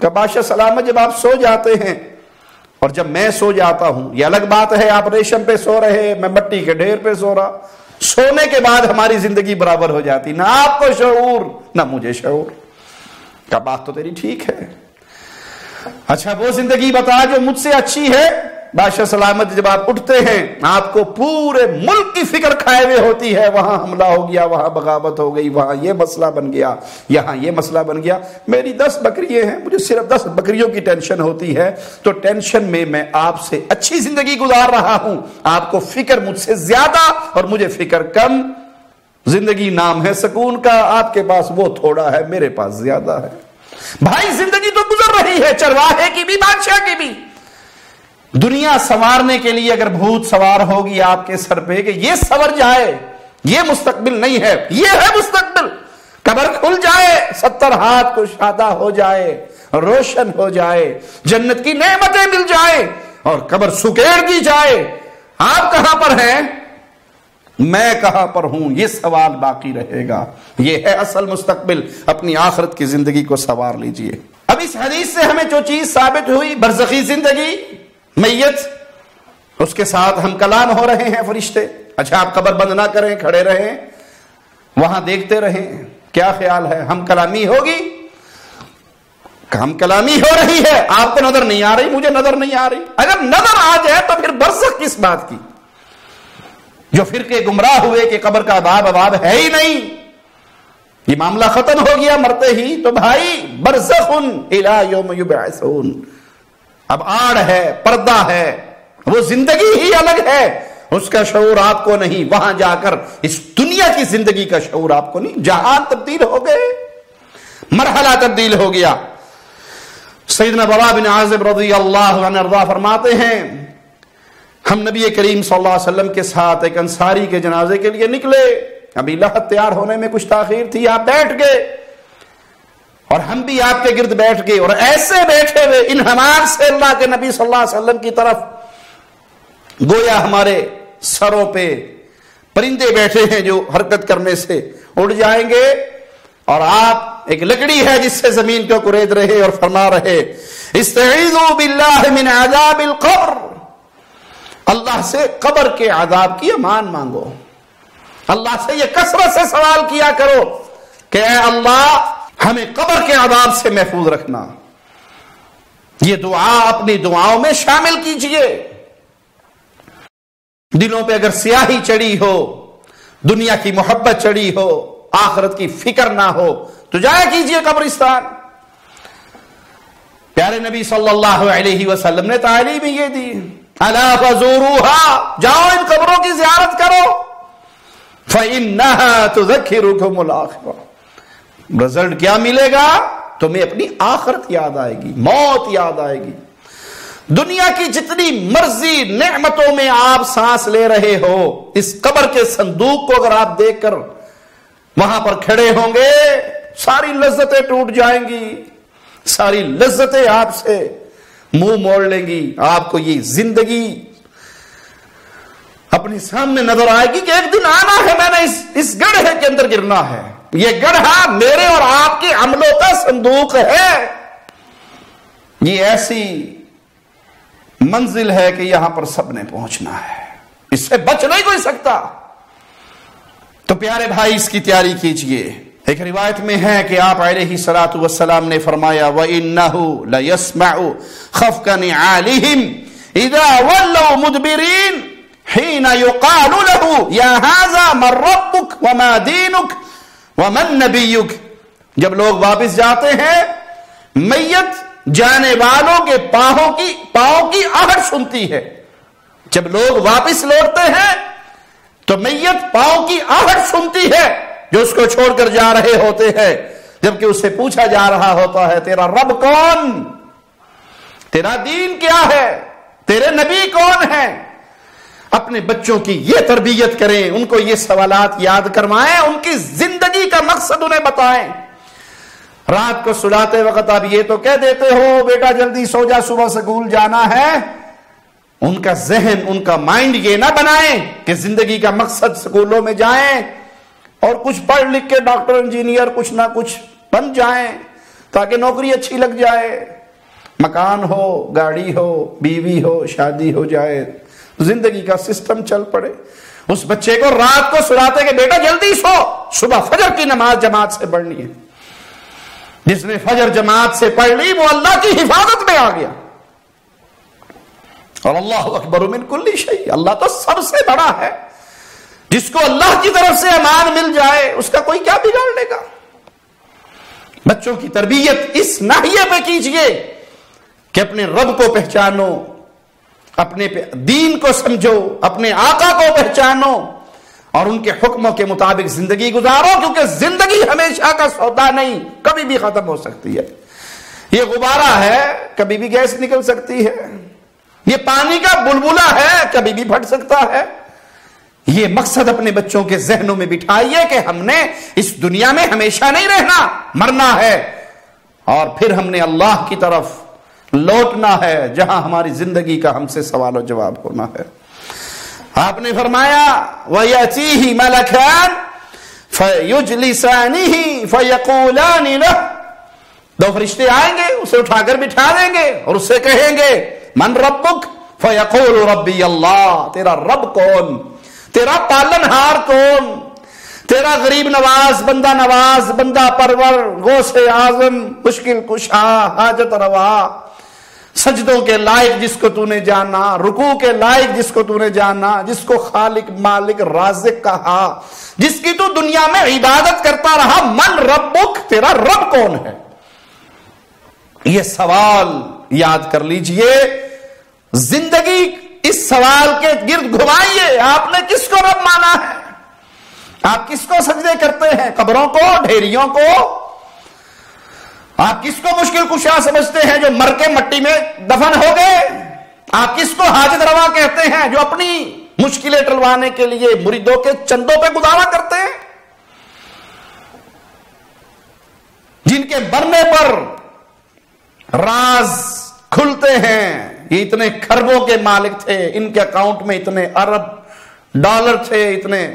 کہ بادشاہ سلامت جب آپ سو جاتے ہیں اور جب میں سو جاتا ہوں, یہ الگ بات ہے, آپ ریشم پہ سو رہے, میں مٹی کے ڈھیر پہ سو رہا. سونے کے بعد ہماری زندگی برابر ہو جاتی, نہ آپ کو شعور نہ مجھے شعور. کہ بات تو تیری ٹھیک ہے. اچھا وہ زندگی بتا جو مجھ سے اچھی ہے. بادشاہ سلامت جب آپ اٹھتے ہیں آپ کو پورے ملک کی فکر کھائے ہوئے ہوتی ہے, وہاں حملہ ہو گیا, وہاں بغاوت ہو گئی, وہاں یہ مسئلہ بن گیا, یہاں یہ مسئلہ بن گیا. میری 10 بکریاں ہیں, مجھے صرف 10 بکریوں کی ٹینشن ہوتی ہے, تو ٹینشن میں آپ سے اچھی زندگی گزار رہا ہوں. آپ کو فکر مجھ سے زیادہ اور مجھے فکر کم. زندگی نام ہے سکون کا, آپ کے پاس وہ تھوڑا ہے, میرے پاس زیادہ ہے. بھائی زندگی تو گزر رہی ہے, چرواہے کی بھی بادشاہ کی بھی. دنیا سنوارنے کے لیے اگر بھوت سوار ہوگی آپ کے سر پہ کہ یہ سور جائے, یہ مستقبل نہیں ہے, یہ ہے مستقبل. قبر کھل جائے, 70 ہاتھ کو شادہ ہو جائے, روشن ہو جائے, جنت کی نعمتیں مل جائیں اور قبر سکیڑ دی جائے. آپ کہاں پر ہیں, میں کہاں پر ہوں, یہ سوال باقی رہے گا. یہ ہے اصل مستقبل. اپنی آخرت کی زندگی کو سنوار لیجئے. اب اس حدیث سے ہمیں جو چیز ثابت ہوئی, برزخی زندگی, میت, اس کے ساتھ ہم کلام ہو رہے ہیں فرشتے. اچھا آپ قبر بند نہ کریں, کھڑے رہیں, وہاں دیکھتے رہیں. کیا خیال ہے ہم کلامی ہوگی؟ ہم کلامی ہو رہی ہے, آپ کو نظر نہیں آ رہی, مجھے نظر نہیں آ رہی. اگر نظر آ جائے تو پھر برزخ کس بات کی؟ جو فرقے گمراہ ہوئے کہ قبر کا عذاب ہے ہی نہیں, یہ معاملہ ختم ہو گیا مرتے ہی, تو بھائی برزخ الی یوم یبعثون. اب آڑ ہے, پردہ ہے, وہ زندگی ہی الگ ہے, اس کا شعور آپ کو نہیں. وہاں جا کر اس دنیا کی زندگی کا شعور آپ کو نہیں. جہان تبدیل ہو گئے, مرحلہ تبدیل ہو گیا. سیدنا برا بن عازب رضی اللہ عنہ ارضا فرماتے ہیں ہم نبی کریم صلی اللہ علیہ وسلم کے ساتھ ایک انصاری کے جنازے کے لیے نکلے، ابھی لحد تیار ہونے میں کچھ تاخیر تھی، آپ بیٹھ گئے اور ہم بھی آپ کے گرد بیٹھ گئے، اور ایسے بیٹھے ہوئے انہماک سے اللہ کے نبی صلی اللہ علیہ وسلم کی طرف، گویا ہمارے سروں پہ پرندے بیٹھے ہیں جو حرکت کرنے سے اڑ جائیں گے، اور آپ ایک لکڑی ہے جس سے زمین کو کرید رہے اور فرما رہے استعیذوا باللہ من عذاب القبر، اللہ سے قبر کے عذاب کی امان مانگو، اللہ سے یہ کثرت سے سوال کیا کرو کہ اے اللہ ہمیں قبر کے عذاب سے محفوظ رکھنا۔ یہ دعا اپنی دعاؤں میں شامل کیجئے۔ دلوں پہ اگر سیاہی چڑھی ہو، دنیا کی محبت چڑھی ہو، آخرت کی فکر نہ ہو تو جایا کیجئے قبرستان۔ پیارے نبی صلی اللہ علیہ وسلم نے تعلیم یہ دی، الا فزوروها، جاؤ ان قبروں کی زیارت کرو، فانها تذکرکم الاخرہ۔ رزلٹ کیا ملے گا؟ تمہیں اپنی آخرت یاد آئے گی، موت یاد آئے گی۔ دنیا کی جتنی مرضی نعمتوں میں آپ سانس لے رہے ہو، اس قبر کے صندوق کو اگر آپ دیکھ کر وہاں پر کھڑے ہوں گے، ساری لذتیں ٹوٹ جائیں گی، ساری لذتیں آپ سے منہ موڑ لیں گی۔ آپ کو یہ زندگی اپنے سامنے نظر آئے گی کہ ایک دن آنا ہے، میں نے اس گڑھے کے اندر گرنا ہے، یہ گڑھا میرے اور آپ کے عملوں کا صندوق ہے۔ یہ ایسی منزل ہے کہ یہاں پر سب نے پہنچنا ہے، اس سے بچ نہیں کوئی سکتا۔ تو پیارے بھائی اس کی تیاری کیجئے۔ ایک روایت میں ہے کہ آپ علیہ الصلوۃ والسلام نے فرمایا وَإِنَّهُ لَيَسْمَعُ خَفْقَ نِعَالِهِمْ إِذَا وَلَّوْا مُدْبِرِينَ حِينَ يُقَالُ لَهُ يَا هَذَا مَنْ رَبُّكَ وَمَا دِينُكَ وَمَنْ نَبِيُّكَ، جب لوگ واپس جاتے ہیں میت جانے والوں کے پاؤں کی آہٹ سنتی ہے۔ جب لوگ واپس لوٹتے ہیں تو میت پاؤں کی آہٹ سنتی ہے جو اس کو چھوڑ کر جا رہے ہوتے ہیں، جبکہ اس سے پوچھا جا رہا ہوتا ہے تیرا رب کون، تیرا دین کیا ہے، تیرے نبی کون ہے۔ اپنے بچوں کی یہ تربیت کریں، ان کو یہ سوالات یاد کروائیں، ان کی زندگی کا مقصد انہیں بتائیں۔ رات کو سلاتے وقت آپ یہ تو کہہ دیتے ہو بیٹا جلدی سو جا، صبح سکول جانا ہے، ان کا ذہن، ان کا مائنڈ یہ نہ بنائیں کہ زندگی کا مقصد سکولوں میں جائیں اور کچھ پڑھ لکھ کے ڈاکٹر انجینئر کچھ نہ کچھ بن جائیں تاکہ نوکری اچھی لگ جائے، مکان ہو، گاڑی ہو، بیوی ہو، شادی ہو جائے، زندگی کا سسٹم چل پڑے۔ اس بچے کو رات کو سلاتے کہ بیٹا جلدی سو، صبح فجر کی نماز جماعت سے پڑھنی ہے۔ جس نے فجر جماعت سے پڑھ لی وہ اللہ کی حفاظت میں آ گیا، اور اللہ اکبر من کل شیء، اللہ تو سب سے بڑا ہے۔ جس کو اللہ کی طرف سے امان مل جائے اس کا کوئی کیا بگاڑ لے گا۔ بچوں کی تربیت اس ناحیے پہ کیجئے کہ اپنے رب کو پہچانو، اپنے دین کو سمجھو، اپنے آقا کو پہچانو اور ان کے حکموں کے مطابق زندگی گزارو، کیونکہ زندگی ہمیشہ کا سودا نہیں، کبھی بھی ختم ہو سکتی ہے۔ یہ غبارہ ہے، کبھی بھی گیس نکل سکتی ہے، یہ پانی کا بلبلہ ہے، کبھی بھی پھٹ سکتا ہے۔ یہ مقصد اپنے بچوں کے ذہنوں میں بٹھائیے کہ ہم نے اس دنیا میں ہمیشہ نہیں رہنا، مرنا ہے، اور پھر ہم نے اللہ کی طرف لوٹنا ہے جہاں ہماری زندگی کا ہم سے سوال و جواب ہونا ہے۔ آپ نے فرمایا وَيَأْتِيهِ مَلَكَانِ فَيُجْلِسَانِهِ فَيَقُولَانِ لَهُ، دو فرشتے آئیں گے، اسے اٹھا کر بٹھا دیں گے اور اس سے کہیں گے من ربک، فَيَقُولُ رَبِّيَ اللَّهُ، تیرا رب کون، تیرا پالنہار کون، تیرا غریب نواز، بندہ نواز، بندہ پرور، غوث اعظم، مشکل کشا، حاجت روا، سجدوں کے لائق جس کو تو نے جانا، رکوع کے لائق جس کو تو نے جانا، جس کو خالق مالک رازق کہا، جس کی تو دنیا میں عبادت کرتا رہا، من ربک، تیرا رب کون ہے۔ یہ سوال یاد کر لیجئے، زندگی اس سوال کے گرد گھمائیے، آپ نے کس کو رب مانا ہے، آپ کس کو سجدے کرتے ہیں، قبروں کو، ڈھیریوں کو، آپ کس کو مشکل کشا سمجھتے ہیں جو مر کے مٹی میں دفن ہو گئے، آپ کس کو حاجت روا کہتے ہیں؟ جو اپنی مشکلیں ٹلوانے کے لیے مریدوں کے چندوں پہ گزارا کرتے ہیں، جن کے مرنے پر راز کھلتے ہیں، یہ اتنے کھربوں کے مالک تھے، ان کے اکاؤنٹ میں اتنے ارب ڈالر تھے، اتنے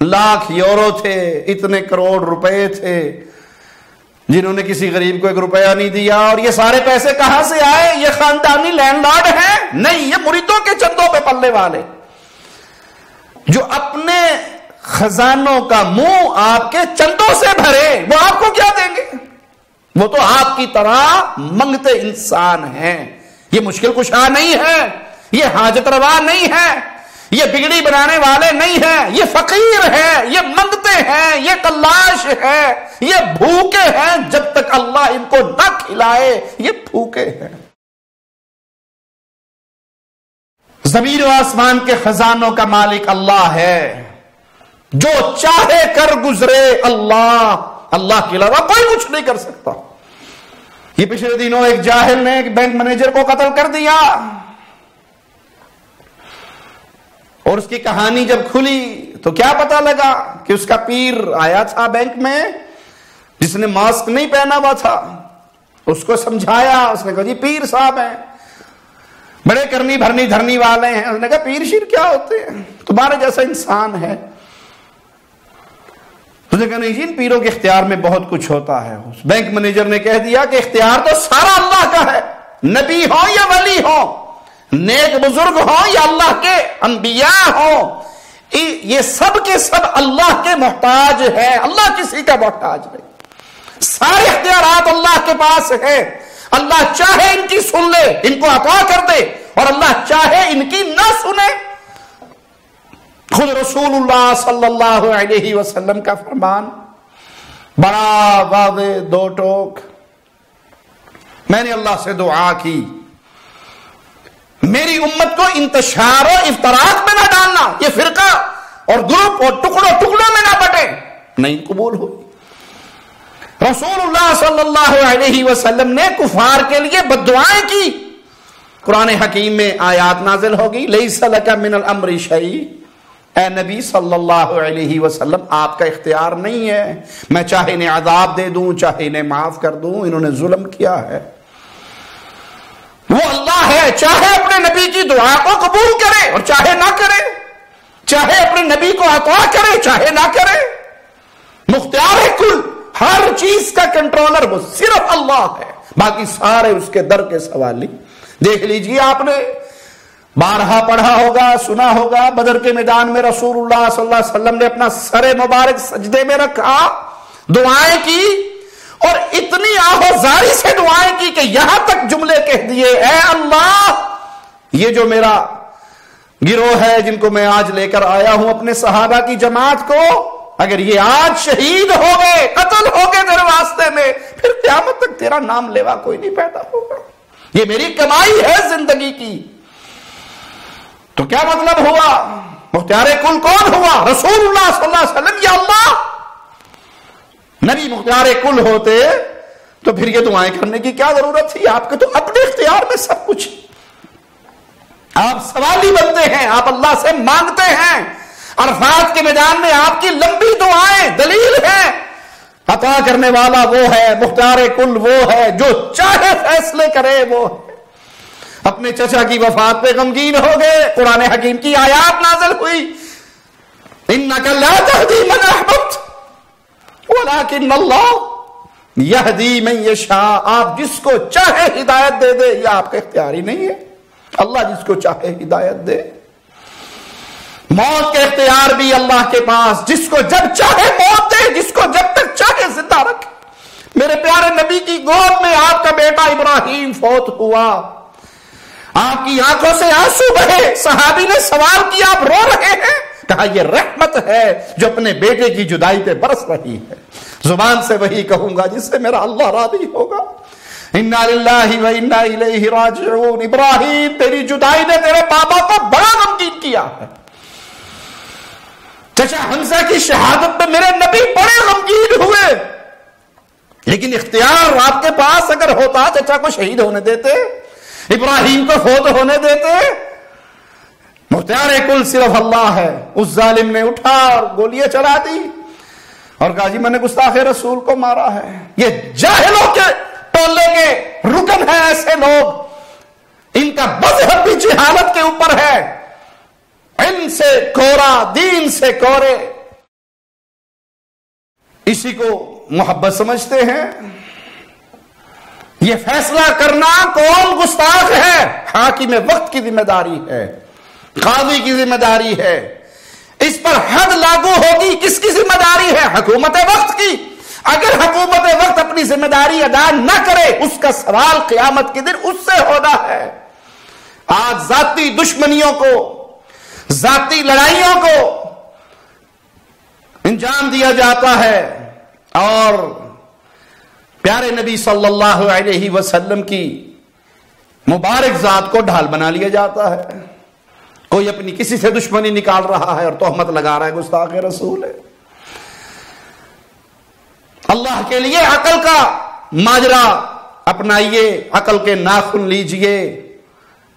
لاکھ یورو تھے، اتنے کروڑ روپے تھے، جنہوں نے کسی غریب کو 1 روپیہ نہیں دیا. اور یہ سارے پیسے کہاں سے آئے؟ یہ خاندانی لینڈ لارڈ ہیں؟ نہیں، یہ مریدوں کے چندوں پہ پلنے والے جو اپنے خزانوں کا منہ آپ کے چندوں سے بھرے، وہ آپ کو کیا دیں گے؟ وہ تو آپ کی طرح منگتے انسان ہیں. یہ مشکل کشا نہیں ہے، یہ حاجت روا نہیں ہے، یہ بگڑی بنانے والے نہیں ہیں، یہ فقیر ہیں، یہ منگتے ہیں، یہ کلاش ہے، یہ بھوکے ہیں. جب تک اللہ ان کو نہ کھلائے یہ بھوکے ہیں. زمین و آسمان کے خزانوں کا مالک اللہ ہے. جو چاہے کر گزرے اللہ کے علاوہ کوئی کچھ نہیں کر سکتا. یہ پچھلے دنوں ایک جاہل نے ایک بینک مینیجر کو قتل کر دیا، اور اس کی کہانی جب کھلی تو کیا پتا لگا کہ اس کا پیر آیا تھا بینک میں، جس نے ماسک نہیں پہنا ہوا تھا. اس کو سمجھایا، اس نے کہا جی پیر صاحب ہیں، بڑے کرنی بھرنی دھرنی والے ہیں. اس نے کہا پیر شیر کیا ہوتے ہیں، تمہارے جیسا انسان ہے. اس نے کہا نہیں جی، ان پیروں کے اختیار میں بہت کچھ ہوتا ہے. اس بینک مینیجر نے کہہ دیا کہ اختیار تو سارا اللہ کا ہے، نبی ہو یا ولی ہو، نیک بزرگ ہو یا اللہ کے انبیاء ہو، یہ سب کے سب اللہ کے محتاج ہے، اللہ کسی کا محتاج نہیں. سارے اختیارات اللہ کے پاس ہے. اللہ چاہے ان کی سن لے، ان کو عطا کر دے، اور اللہ چاہے ان کی نہ سنے. خود رسول اللہ صلی اللہ علیہ وسلم کا فرمان بڑا واضح 2 ٹوک. میں نے اللہ سے دعا کی میری امت کو انتشار و افتراق میں نہ ڈالنا، یہ فرقہ اور گروپ اور ٹکڑوں میں نہ بٹے. نہیں قبول ہوئی. رسول اللہ صلی اللہ علیہ وسلم نے کفار کے لیے بد دعائیں کی. قرآن حکیم میں آیات نازل ہوگی لیس لک من الامر شیء. اے نبی صلی اللہ علیہ وسلم، آپ کا اختیار نہیں ہے، میں چاہے انہیں عذاب دے دوں، چاہے انہیں معاف کر دوں. انہوں نے ظلم کیا ہے. وہ اللہ ہے، چاہے اپنے نبی کی دعا کو قبول کرے اور چاہے نہ کرے، چاہے اپنے نبی کو عطا کرے چاہے نہ کرے. مختار کل، ہر چیز کا کنٹرولر وہ صرف اللہ ہے، باقی سارے اس کے در کے سوالی. دیکھ لیجئے، آپ نے بارہا پڑھا ہوگا، سنا ہوگا، بدر کے میدان میں رسول اللہ صلی اللہ علیہ وسلم نے اپنا سر مبارک سجدے میں رکھا، دعائیں کی، اور اتنی آہوزاری سے دعائیں کی کہ یہاں تک جملے کہہ دیے اے اللہ، یہ جو میرا گروہ ہے جن کو میں آج لے کر آیا ہوں اپنے صحابہ کی جماعت کو، اگر یہ آج شہید ہو گئے، قتل ہو گئے تیرے واسطے میں، پھر قیامت تک تیرا نام لیوا کوئی نہیں پیدا ہوگا. یہ میری کمائی ہے زندگی کی. تو کیا مطلب ہوا؟ مختار کل کون ہوا؟ رسول اللہ صلی اللہ علیہ وسلم. یا اللہ، نبی مختار کل ہوتے تو پھر یہ دعائیں کرنے کی کیا ضرورت تھی؟ آپ کے تو اپنے اختیار میں سب کچھ. آپ سوالی بنتے ہیں، آپ اللہ سے مانگتے ہیں. عرفات کے میدان میں آپ کی لمبی دعائیں دلیل ہے. عطا کرنے والا وہ ہے، مختار کل وہ ہے، جو چاہے فیصلے کرے وہ ہے. اپنے چچا کی وفات پہ غمگین ہو گئے، قرآن حکیم کی آیات نازل ہوئی انک لا تہدی من احببت ولکن اللہ یہدی من یشاء. آپ جس کو چاہے ہدایت دے دے، یہ آپ کا اختیار ہی نہیں ہے. اللہ جس کو چاہے ہدایت دے. موت کے اختیار بھی اللہ کے پاس، جس کو جب چاہے موت دے، جس کو جب تک چاہے زندہ رکھے. میرے پیارے نبی کی گود میں آپ کا بیٹا ابراہیم فوت ہوا، آپ کی آنکھوں سے آنسو بہے. صحابی نے سوال کیا آپ رو رہے ہیں؟ کہا یہ رحمت ہے جو اپنے بیٹے کی جدائی پہ برس رہی ہے. زبان سے وہی کہوں گا جس سے میرا اللہ راضی ہوگا. انا للہ و انا الیہ راجعون. ابراہیم، تیری جدائی نے تیرے بابا کو بڑا غمگین کیا ہے. چچا حمزہ کی شہادت پہ میرے نبی بڑے غمگین ہوئے، لیکن اختیار آپ کے پاس اگر ہوتا چچا کو شہید ہونے دیتے. ابراہیم کو فوت ہونے دیتے؟ مختار کل صرف اللہ ہے۔ اس ظالم نے اٹھا اور گولیاں چلا دی اور کہا جی میں نے گستاخ رسول کو مارا ہے۔ یہ جاہلوں کے ٹولے کے رکن ہیں ایسے لوگ، ان کا مذہب بھی جہالت کے اوپر ہے، علم سے کورا، دین سے کورے، اسی کو محبت سمجھتے ہیں۔ یہ فیصلہ کرنا کون گستاخ ہے؟ حاکم وقت کی ذمہ داری ہے، قاضی کی ذمہ داری ہے۔ اس پر حد لاگو ہوگی، کس کی ذمہ داری ہے؟ حکومت وقت کی۔ اگر حکومت وقت اپنی ذمہ داری ادا نہ کرے، اس کا سوال قیامت کے دن اس سے ہونا ہے۔ آج ذاتی دشمنیوں کو، ذاتی لڑائیوں کو انجام دیا جاتا ہے اور پیارے نبی صلی اللہ علیہ وسلم کی مبارک ذات کو ڈھال بنا لیا جاتا ہے۔ کوئی اپنی کسی سے دشمنی نکال رہا ہے اور تہمت لگا رہا ہے گستاخ رسول ہے۔ اللہ کے لیے عقل کا ماجرا اپنائیے، عقل کے ناخن لیجئے،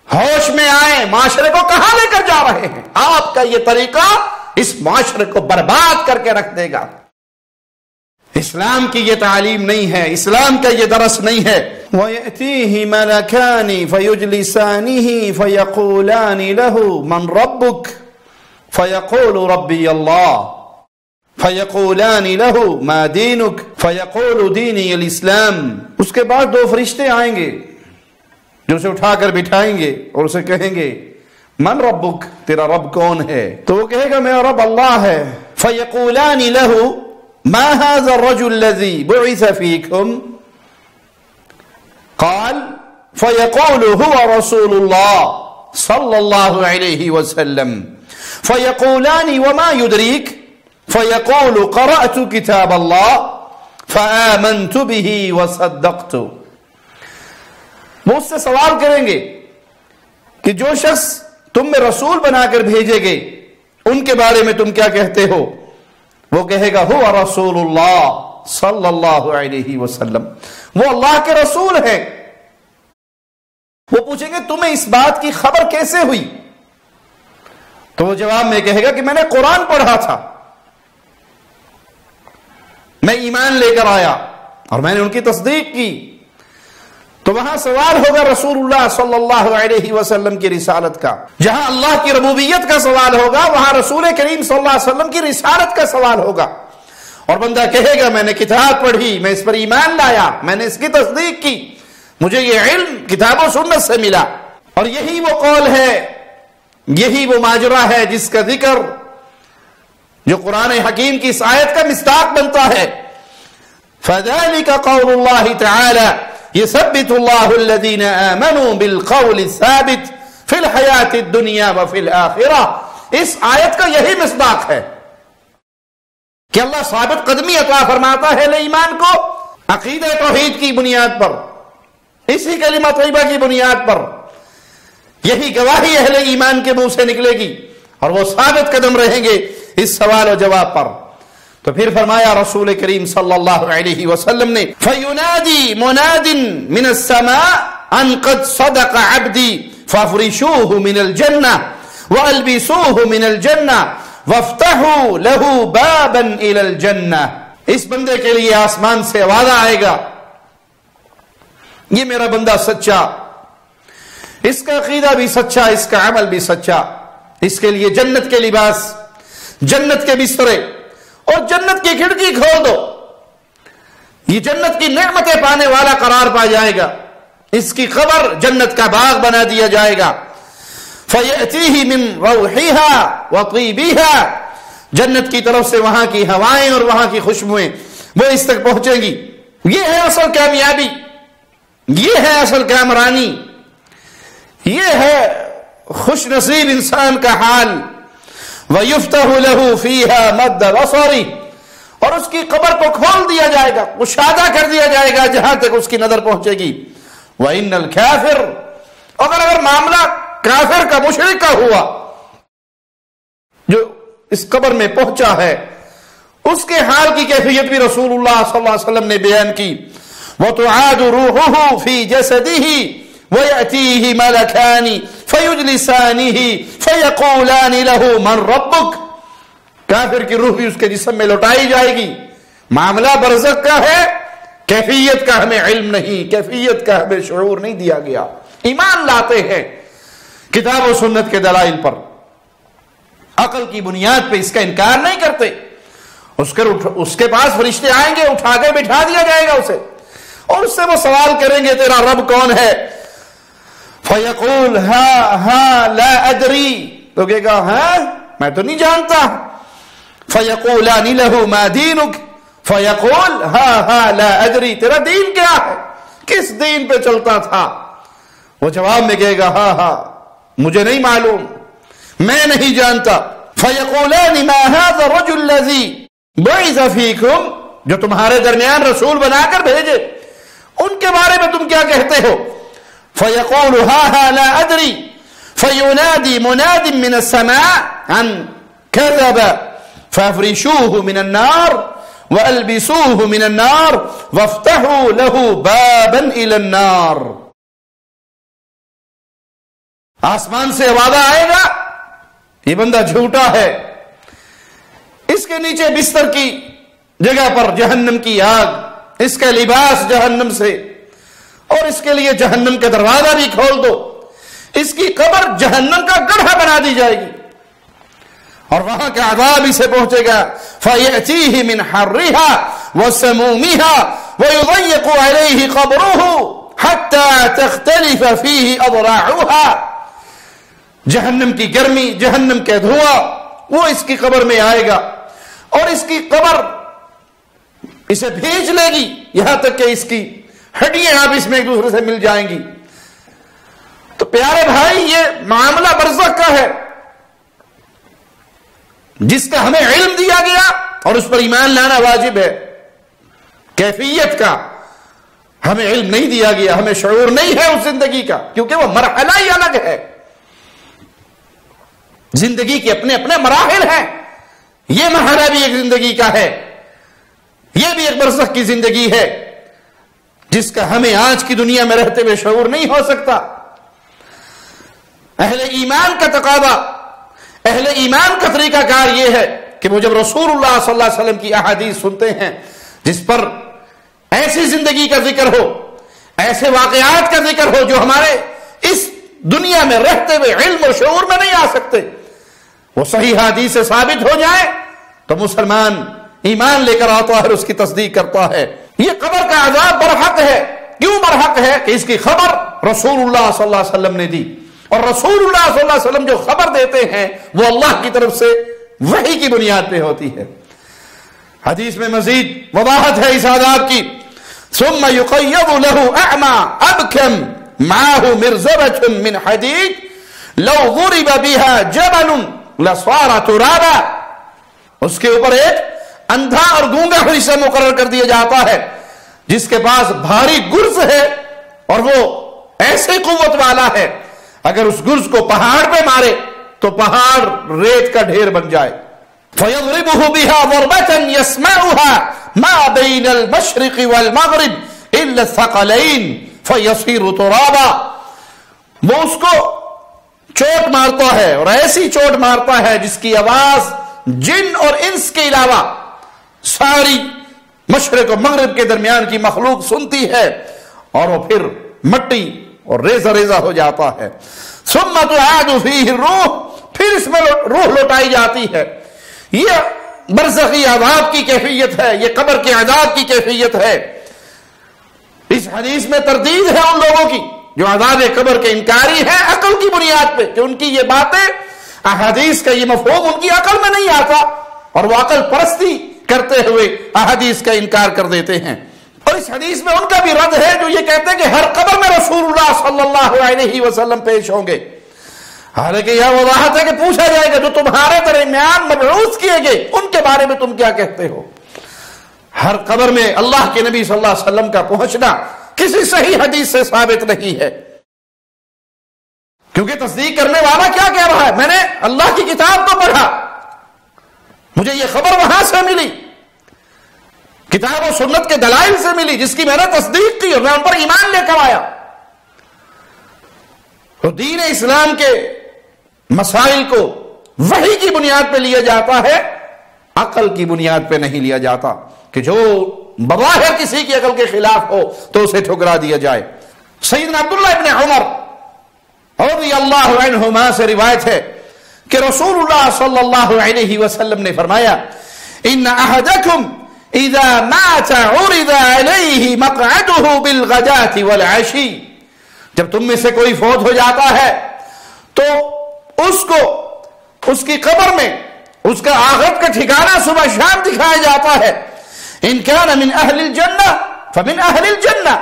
ہوش میں آئے، معاشرے کو کہاں لے کر جا رہے ہیں؟ آپ کا یہ طریقہ اس معاشرے کو برباد کر کے رکھ دے گا۔ اسلام کی یہ تعلیم نہیں ہے، اسلام کا یہ درس نہیں ہے۔ وَيَأْتِيهِ مَلَكَانِ فَيُجْلِسَانِهِ فَيَقُولَانِ لَهُ مَنْ رَبُّكَ فَيَقُولُ رَبِّيَ اللَّهُ فَيَقُولَانِ لَهُ مَا دِينُكَ فَيَقُولُ دِينِيَ الْإِسْلَامُ۔ اس کے بعد دو فرشتے آئیں گے جو اسے اٹھا کر بٹھائیں گے اور اسے کہیں گے من ربک، تیرا رب کون ہے؟ تو وہ کہے گا میرا رب اللہ ہے۔ فَيَقُولَانِ لَهُ ما هذا الرجل الذي بعث فيكم قال فيقول هو رسول الله صلى الله عليه وسلم فيقولان وما يدريك فيقول قرأت كتاب الله فآمنت به وصدقت۔ وہ اس سے سوال کریں گے کہ جو شخص تم میں رسول بنا کر بھیجے گئے ان کے بارے میں تم کیا کہتے ہو؟ وہ کہے گا ہوا رسول اللہ صلی اللہ علیہ وسلم، وہ اللہ کے رسول ہیں۔ وہ پوچھیں گے تمہیں اس بات کی خبر کیسے ہوئی؟ تو وہ جواب میں کہے گا کہ میں نے قرآن پڑھا تھا، میں ایمان لے کر آیا اور میں نے ان کی تصدیق کی۔ تو وہاں سوال ہوگا رسول اللہ صلی اللہ علیہ وسلم کی رسالت کا۔ جہاں اللہ کی ربوبیت کا سوال ہوگا وہاں رسول کریم صلی اللہ علیہ وسلم کی رسالت کا سوال ہوگا، اور بندہ کہے گا میں نے کتاب پڑھی، میں اس پر ایمان لایا، میں نے اس کی تصدیق کی، مجھے یہ علم کتاب و سنت سے ملا۔ اور یہی وہ قول ہے، یہی وہ ماجرا ہے جس کا ذکر جو قرآن حکیم کی اس آیت کا مصداق بنتا ہے۔ فَذَلِكَ قَوْلُ اللَّهِ تَعَالَى يثبت الله الذين آمنوا بالقول الثابت في الحياة الدنيا وفي الآخرة۔ اس آیت کا یہی مصداق ہے کہ اللہ ثابت قدمی عطا فرماتا ہے اہل ایمان کو عقیدہ توحید کی بنیاد پر، اسی کلمہ طیبہ کی بنیاد پر۔ یہی گواہی اہل ایمان کے منہ سے نکلے گی اور وہ ثابت قدم رہیں گے اس سوال و جواب پر۔ تو پھر فرمایا رسول کریم صلی اللہ علیہ وسلم نے فَيُنَادِي مُنَادٍ مِّنَ السَّمَاءِ أَن قَدْ صَدَقَ عَبْدِي فَافْرِشُوهُ مِنَ الْجَنَّةِ وَأَلْبِسُوهُ مِنَ الْجَنَّةِ وَافْتَحُوا لَهُ بَابًا إِلَى الْجَنَّةِ۔ اس بندے کے لیے آسمان سے آواز آئے گا، یہ میرا بندہ سچا، اس کا عقیدہ بھی سچا، اس کا عمل بھی سچا، اس کے لیے جنت کے لباس، جنت کے بسترے اور جنت کی کھڑکی کھول دو، یہ جنت کی نعمتیں پانے والا قرار پا جائے گا، اس کی قبر جنت کا باغ بنا دیا جائے گا۔ فَيَأْتِيهِ مِن رَوْحِهَا وَطِيبِهَا، جنت کی طرف سے وہاں کی ہوائیں اور وہاں کی خوشبوئیں وہ اس تک پہنچیں گی۔ یہ ہے اصل کامیابی، یہ ہے اصل کامرانی، یہ ہے خوش نصیب انسان کا حال۔ وَيُفْتَحُ لَهُ فِيهَا مَدَّ بَصَرِهِ، اور اس کی قبر کو کھول دیا جائے گا، کشادہ کر دیا جائے گا جہاں تک اس کی نظر پہنچے گی۔ وَإِنَّ الْكَافِرَ، اگر معاملہ کافر کا، مشرک کا ہوا جو اس قبر میں پہنچا ہے، اس کے حال کی کیفیت بھی رسول اللہ صلی اللہ علیہ وسلم نے بیان کی۔ وَتُعَادُ رُوحُهُ فِي جَسَدِهِ وَيَأْتِيهِ مَلَكَانِ فَيُجْلِسَانِهِ فَيَقُولَانِ لَهُ مَنْ رَبُّكَ. کافر کی روح بھی اس کے جسم میں لوٹائی جائے گی. معاملہ برزخ کا ہے، کیفیت کا ہمیں علم نہیں، کیفیت کا ہمیں شعور نہیں دیا گیا. ایمان لاتے ہیں کتاب و سنت کے دلائل پر، عقل کی بنیاد پہ اس کا انکار نہیں کرتے. اس کے پاس فرشتے آئیں گے، اٹھا کر بٹھا دیا جائے گا اسے، اور اس سے وہ سوال کریں گے تیرا رب کون ہے؟ فَيَقُولْ ہاں لا ادری، تو کہے گا ہاں میں تو نہیں جانتا. فَيَقُولَانِ لَهُ مَا دِينُكَ فَيَقُولْ ہاں لا ادری، تیرا دین کیا ہے، کس دین پہ چلتا تھا؟ وہ جواب میں کہے گا ہاں مجھے نہیں معلوم، میں نہیں جانتا. فَيَقُولَانِ مَا هَذَا الرَّجُلُ الَّذِي بُعِثَ فِيكُمْ، جو تمہارے درمیان رسول بنا کر بھیجے، ان کے بارے میں تم کیا کہتے ہو؟ فَيَقُولُ ہاں لا ادری. فَيُنَادِي مُنَادٍ مِّنَ السَّمَاءِ أَن كَذَبَ فَافْرِشُوهُ مِنَ النَّارِ وَأَلْبِسُوهُ مِنَ النَّارِ وَافْتَحُوا لَهُ بَابًا إِلَى النَّارِ. آسمان سے آواز آئے گا یہ بندہ جھوٹا ہے، اس کے نیچے بستر کی جگہ پر جہنم کی آگ، اس کا لباس جہنم سے، اور اس کے لیے جہنم کا دروازہ بھی کھول دو. اس کی قبر جہنم کا گڑھا بنا دی جائے گی، اور وہاں کا عذاب اسے پہنچے گا. فَيَأْتِيهِ مِنْ حَرِّهَا وَسَمُومِهَا وَيُضَيِّقُ عَلَيْهِ قَبْرُهُ حَتَّى تَخْتَلِفَ فِيهِ أَضْلَاعُهَا. جہنم کی گرمی، جہنم کے دھواں وہ اس کی قبر میں آئے گا، اور اس کی قبر اسے بھیج لے گی یہاں تک کہ اس کی ہڈیاں آپس میں ایک دوسرے سے مل جائیں گی. تو پیارے بھائی یہ معاملہ برزخ کا ہے جس کا ہمیں علم دیا گیا اور اس پر ایمان لانا واجب ہے. کیفیت کا ہمیں علم نہیں دیا گیا، ہمیں شعور نہیں ہے اس زندگی کا، کیونکہ وہ مرحلہ ہی الگ ہے. زندگی کے اپنے اپنے مراحل ہیں. یہ مرحلہ بھی ایک زندگی کا ہے، یہ بھی ایک برزخ کی زندگی ہے جس کا ہمیں آج کی دنیا میں رہتے ہوئے شعور نہیں ہو سکتا. اہل ایمان کا تقاضا، اہل ایمان کا طریقہ کار یہ ہے کہ وہ جب رسول اللہ صلی اللہ علیہ وسلم کی احادیث سنتے ہیں جس پر ایسی زندگی کا ذکر ہو، ایسے واقعات کا ذکر ہو جو ہمارے اس دنیا میں رہتے ہوئے علم اور شعور میں نہیں آ سکتے، وہ صحیح حدیث سے ثابت ہو جائے تو مسلمان ایمان لے کر آتا ہے، اس کی تصدیق کرتا ہے. یہ قبر کا عذاب برحق ہے. کیوں برحق ہے؟ کہ اس کی خبر رسول اللہ صلی اللہ علیہ وسلم نے دی، اور رسول اللہ صلی اللہ علیہ وسلم جو خبر دیتے ہیں وہ اللہ کی طرف سے وحی کی بنیاد پہ ہوتی ہے. حدیث میں مزید وضاحت ہے اس عذاب کی. ثم يقيض له اعمى ابكم معه مرزبة من حديد لو ضرب بها جبل لصار ترابا. اس کے اوپر ایک اندھا اور گونگا فرشتہ مقرر کر دیا جاتا ہے جس کے پاس بھاری گرز ہے، اور وہ ایسے قوت والا ہے اگر اس گرز کو پہاڑ پہ مارے تو پہاڑ ریت کا ڈھیر بن جائے. فَيَضْرِبُهُ بِهَا ضَرْبَةً يَسْمَعُهَا مَا بَيْنَ الْمَشْرِقِ وَالْمَغْرِبِ إِلَّا الثَّقَلَيْنِ فَيَصِيرُ تُرَابًا. وہ اس کو چوٹ مارتا ہے، اور ایسی چوٹ مارتا ہے جس کی آواز جن اور انس کے علاوہ ساری مشرق و مغرب کے درمیان کی مخلوق سنتی ہے، اور وہ پھر مٹی اور ریزہ ریزہ ہو جاتا ہے. ثم تعاد فیہ الروح، پھر اس میں روح لوٹائی جاتی ہے. یہ برزخی عذاب کی کیفیت ہے، یہ قبر کے عذاب کی کیفیت ہے. اس حدیث میں تردید ہے ان لوگوں کی جو عذاب قبر کے انکاری ہیں عقل کی بنیاد پہ، کہ ان کی یہ باتیں، احادیث کا یہ مفہوم ان کی عقل میں نہیں آتا، اور وہ عقل پرستی کرتے ہوئے احادیث کا انکار کر دیتے ہیں. اور اس حدیث میں ان کا بھی رد ہے جو یہ کہتے ہیں کہ ہر قبر میں رسول اللہ صلی اللہ علیہ وسلم پیش ہوں گے. حالانکہ یہ وضاحت ہے کہ پوچھا جائے گا جو تمہارے درمیان مبعوث کیے گئے ان کے بارے میں تم کیا کہتے ہو. ہر قبر میں اللہ کے نبی صلی اللہ علیہ وسلم کا پہنچنا کسی صحیح حدیث سے ثابت نہیں ہے، کیونکہ تصدیق کرنے والا کیا کہہ رہا ہے؟ میں نے اللہ کی کتاب کو پڑھا، مجھے یہ خبر وہاں سے ملی، کتاب و سنت کے دلائل سے ملی، جس کی میں نے تصدیق کی اور میں ان پر ایمان لے کر آیا. تو دین اسلام کے مسائل کو وحی کی بنیاد پہ لیا جاتا ہے، عقل کی بنیاد پہ نہیں لیا جاتا کہ جو بظاہر کسی کی عقل کے خلاف ہو تو اسے ٹھکرا دیا جائے۔ سیدنا عبداللہ ابن عمر رضی اللہ عنہما سے روایت ہے کہ رسول اللہ صلی اللہ علیہ وسلم نے فرمایا ان احدکم اذا مات عرض علیہ مقعده بالغداۃ والعشی، جب تم میں سے کوئی فوت ہو جاتا ہے تو اس کو اس کی قبر میں اس کا آخرت کا ٹھکانہ صبح شام دکھایا جاتا ہے۔ ان کان من اہل الجنہ فمن اہل الجنہ،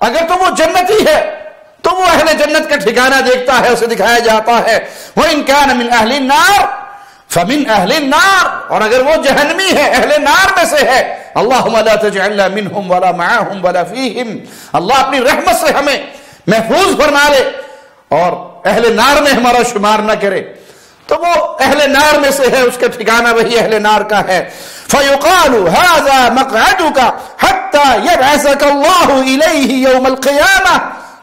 اگر تو وہ جنتی ہے تو وہ اہل جنت کا ٹھکانہ دیکھتا ہے، اسے دکھایا جاتا ہے۔ وَإِن كَانَ مِنْ أَهْلِ النَّارِ فَمِنْ أَهْلِ النَّارِ، اور اگر وہ جہنمی ہے، اہل نار میں سے ہے، اللہم لا تجعلنا منہم ولا معاہم ولا فیہم، اللہ اپنی رحمت سے ہمیں محفوظ فرما لے اور اہل نار میں ہمارا شمار نہ کرے۔ تو وہ اہل نار میں سے ہے، اس کا ٹھکانہ وہی اہل نار کا ہے۔ فَيُقَالُ هَذَا مَقْعَدُكَ حَتَّى يَبْعَثَكَ اللَّهُ إِلَيْهِ يَوْمَ الْقِيَامَةِ،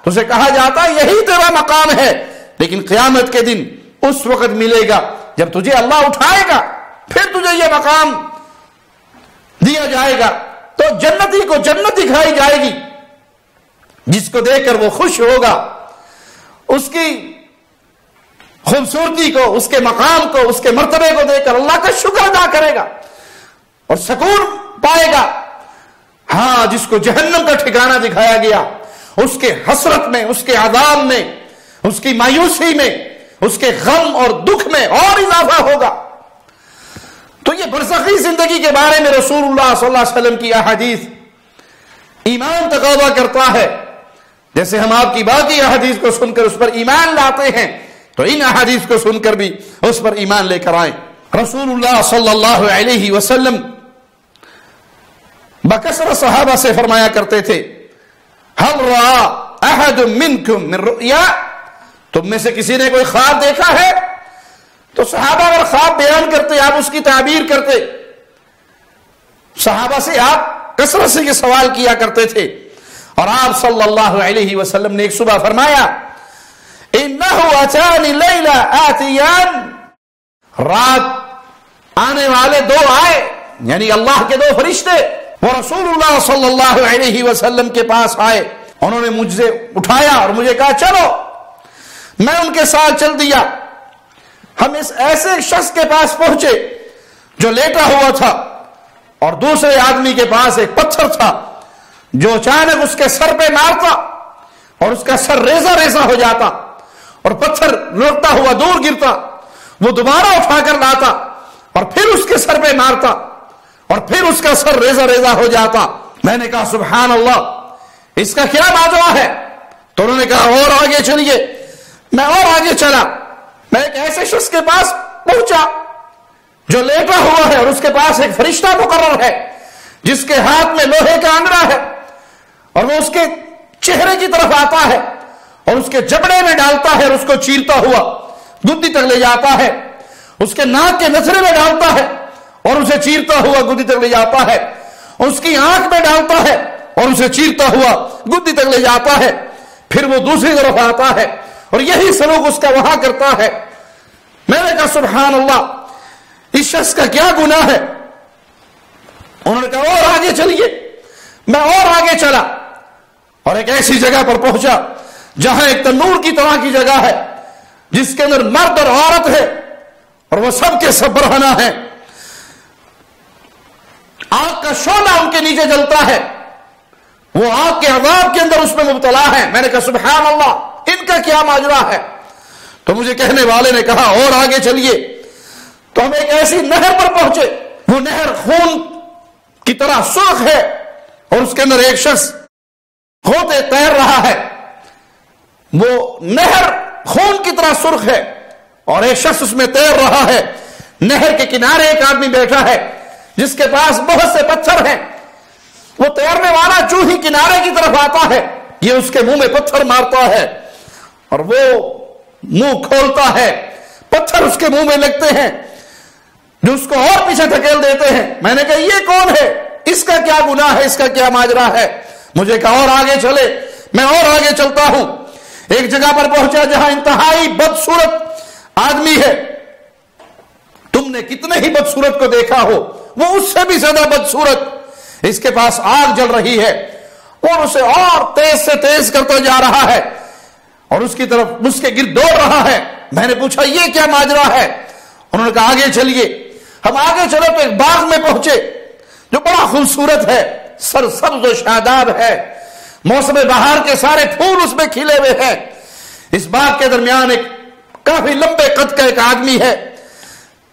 تو اسے کہا جاتا ہے یہی تیرا مقام ہے، لیکن قیامت کے دن اس وقت ملے گا جب تجھے اللہ اٹھائے گا، پھر تجھے یہ مقام دیا جائے گا۔ تو جنتی کو جنت دکھائی جائے گی، جس کو دیکھ کر وہ خوش ہوگا، اس کی خوبصورتی کو، اس کے مقام کو، اس کے مرتبے کو دیکھ کر اللہ کا شکر ادا کرے گا اور سکون پائے گا۔ ہاں، جس کو جہنم کا ٹھکانہ دکھایا گیا، اس کے حسرت میں، اس کے عذاب میں، اس کی مایوسی میں، اس کے غم اور دکھ میں اور اضافہ ہوگا۔ تو یہ برزخی زندگی کے بارے میں رسول اللہ صلی اللہ علیہ وسلم کی احادیث ایمان تقاضا کرتا ہے۔ جیسے ہم آپ کی باقی احادیث کو سن کر اس پر ایمان لاتے ہیں، تو ان احادیث کو سن کر بھی اس پر ایمان لے کر آئیں۔ رسول اللہ صلی اللہ علیہ وسلم بکثرت صحابہ سے فرمایا کرتے تھے هل رأى احد منكم من رؤيا، تم میں سے کسی نے کوئی خواب دیکھا ہے؟ تو صحابہ اگر خواب بیان کرتے، آپ اس کی تعبیر کرتے، صحابہ سے آپ کثرت سے یہ سوال کیا کرتے تھے۔ اور آپ صلی اللہ علیہ وسلم نے ایک صبح فرمایا انه اتاني ليلة آتيان، رات آنے والے دو آئے، یعنی اللہ کے دو فرشتے، وہ رسول اللہ صلی اللہ علیہ وسلم کے پاس آئے، انہوں نے مجھے اٹھایا اور مجھے کہا چلو، میں ان کے ساتھ چل دیا۔ ہم اس ایسے شخص کے پاس پہنچے جو لیٹا ہوا تھا، اور دوسرے آدمی کے پاس ایک پتھر تھا جو اچانک اس کے سر پہ مارتا اور اس کا سر ریزہ ریزہ ہو جاتا، اور پتھر لوٹتا ہوا دور گرتا، وہ دوبارہ اٹھا کر لاتا اور پھر اس کے سر پہ مارتا اور پھر اس کا سر ریزہ ریزہ ہو جاتا۔ میں نے کہا سبحان اللہ، اس کا کیا ماجرا ہے؟ تو انہوں نے کہا اور آگے چلیے۔ میں اور آگے چلا، میں ایک ایسے شخص کے پاس پہنچا جو لیٹا ہوا ہے اور اس کے پاس ایک فرشتہ مقرر ہے جس کے ہاتھ میں لوہے کا انگرا ہے، اور وہ اس کے چہرے کی طرف آتا ہے اور اس کے جبڑے میں ڈالتا ہے اور اس کو چیرتا ہوا گدی تک لے جاتا ہے، اس کے ناک کے نتھرے میں ڈالتا ہے اور اسے چیرتا ہوا گدی تک لے جاتا ہے، اس کی آنکھ میں ڈالتا ہے اور اسے چیرتا ہوا گدی تک لے جاتا ہے، پھر وہ دوسری طرف آتا ہے اور یہی سلوک اس کا وہاں کرتا ہے۔ میں نے کہا سبحان اللہ، اس شخص کا کیا گناہ ہے؟ انہوں نے کہا اور آگے چلیے۔ میں اور آگے چلا اور ایک ایسی جگہ پر پہنچا جہاں ایک تنور کی طرح کی جگہ ہے جس کے اندر مرد اور عورت ہے اور وہ سب کے سب برہنہ ہیں، آگ کا شعلہ ان کے نیچے جلتا ہے، وہ آگ کے عذاب کے اندر اس میں مبتلا ہے۔ میں نے کہا سبحان اللہ، ان کا کیا ماجرا ہے؟ تو مجھے کہنے والے نے کہا اور آگے چلیے۔ تو ہم ایک ایسی نہر پر پہنچے، وہ نہر خون کی طرح سرخ ہے اور اس کے اندر ایک شخص ہوتے تیر رہا ہے، وہ نہر خون کی طرح سرخ ہے اور ایک شخص اس میں تیر رہا ہے۔ نہر کے کنارے ایک آدمی بیٹھا ہے جس کے پاس بہت سے پتھر ہیں، وہ تیرنے والا جو ہی کنارے کی طرف آتا ہے یہ اس کے منہ میں پتھر مارتا ہے اور وہ منہ کھولتا ہے، پتھر اس کے منہ میں لگتے ہیں جو اس کو اور پیچھے دھکیل دیتے ہیں۔ میں نے کہا یہ کون ہے؟ اس کا کیا گناہ ہے؟ اس کا کیا ماجرا ہے؟ مجھے کہا اور آگے چلے۔ میں اور آگے چلتا ہوں، ایک جگہ پر پہنچا جہاں انتہائی بدصورت آدمی ہے. تم نے کتنے ہی بدصورت کو دیکھا ہو، وہ اس سے بھی زیادہ بدصورت. اس کے پاس آگ جل رہی ہے اور اسے اور تیز سے تیز کرتا جا رہا ہے اور اس کی طرف اس کے گرد دوڑ رہا ہے. میں نے پوچھا یہ کیا ماجرا ہے؟ انہوں نے کہا آگے چلیے. ہم آگے چلے تو ایک باغ میں پہنچے جو بڑا خوبصورت ہے، سرسبز و شاداب ہے، موسم بہار کے سارے پھول اس میں کھلے ہوئے ہیں. اس باغ کے درمیان ایک کافی لمبے قد کا ایک آدمی ہے،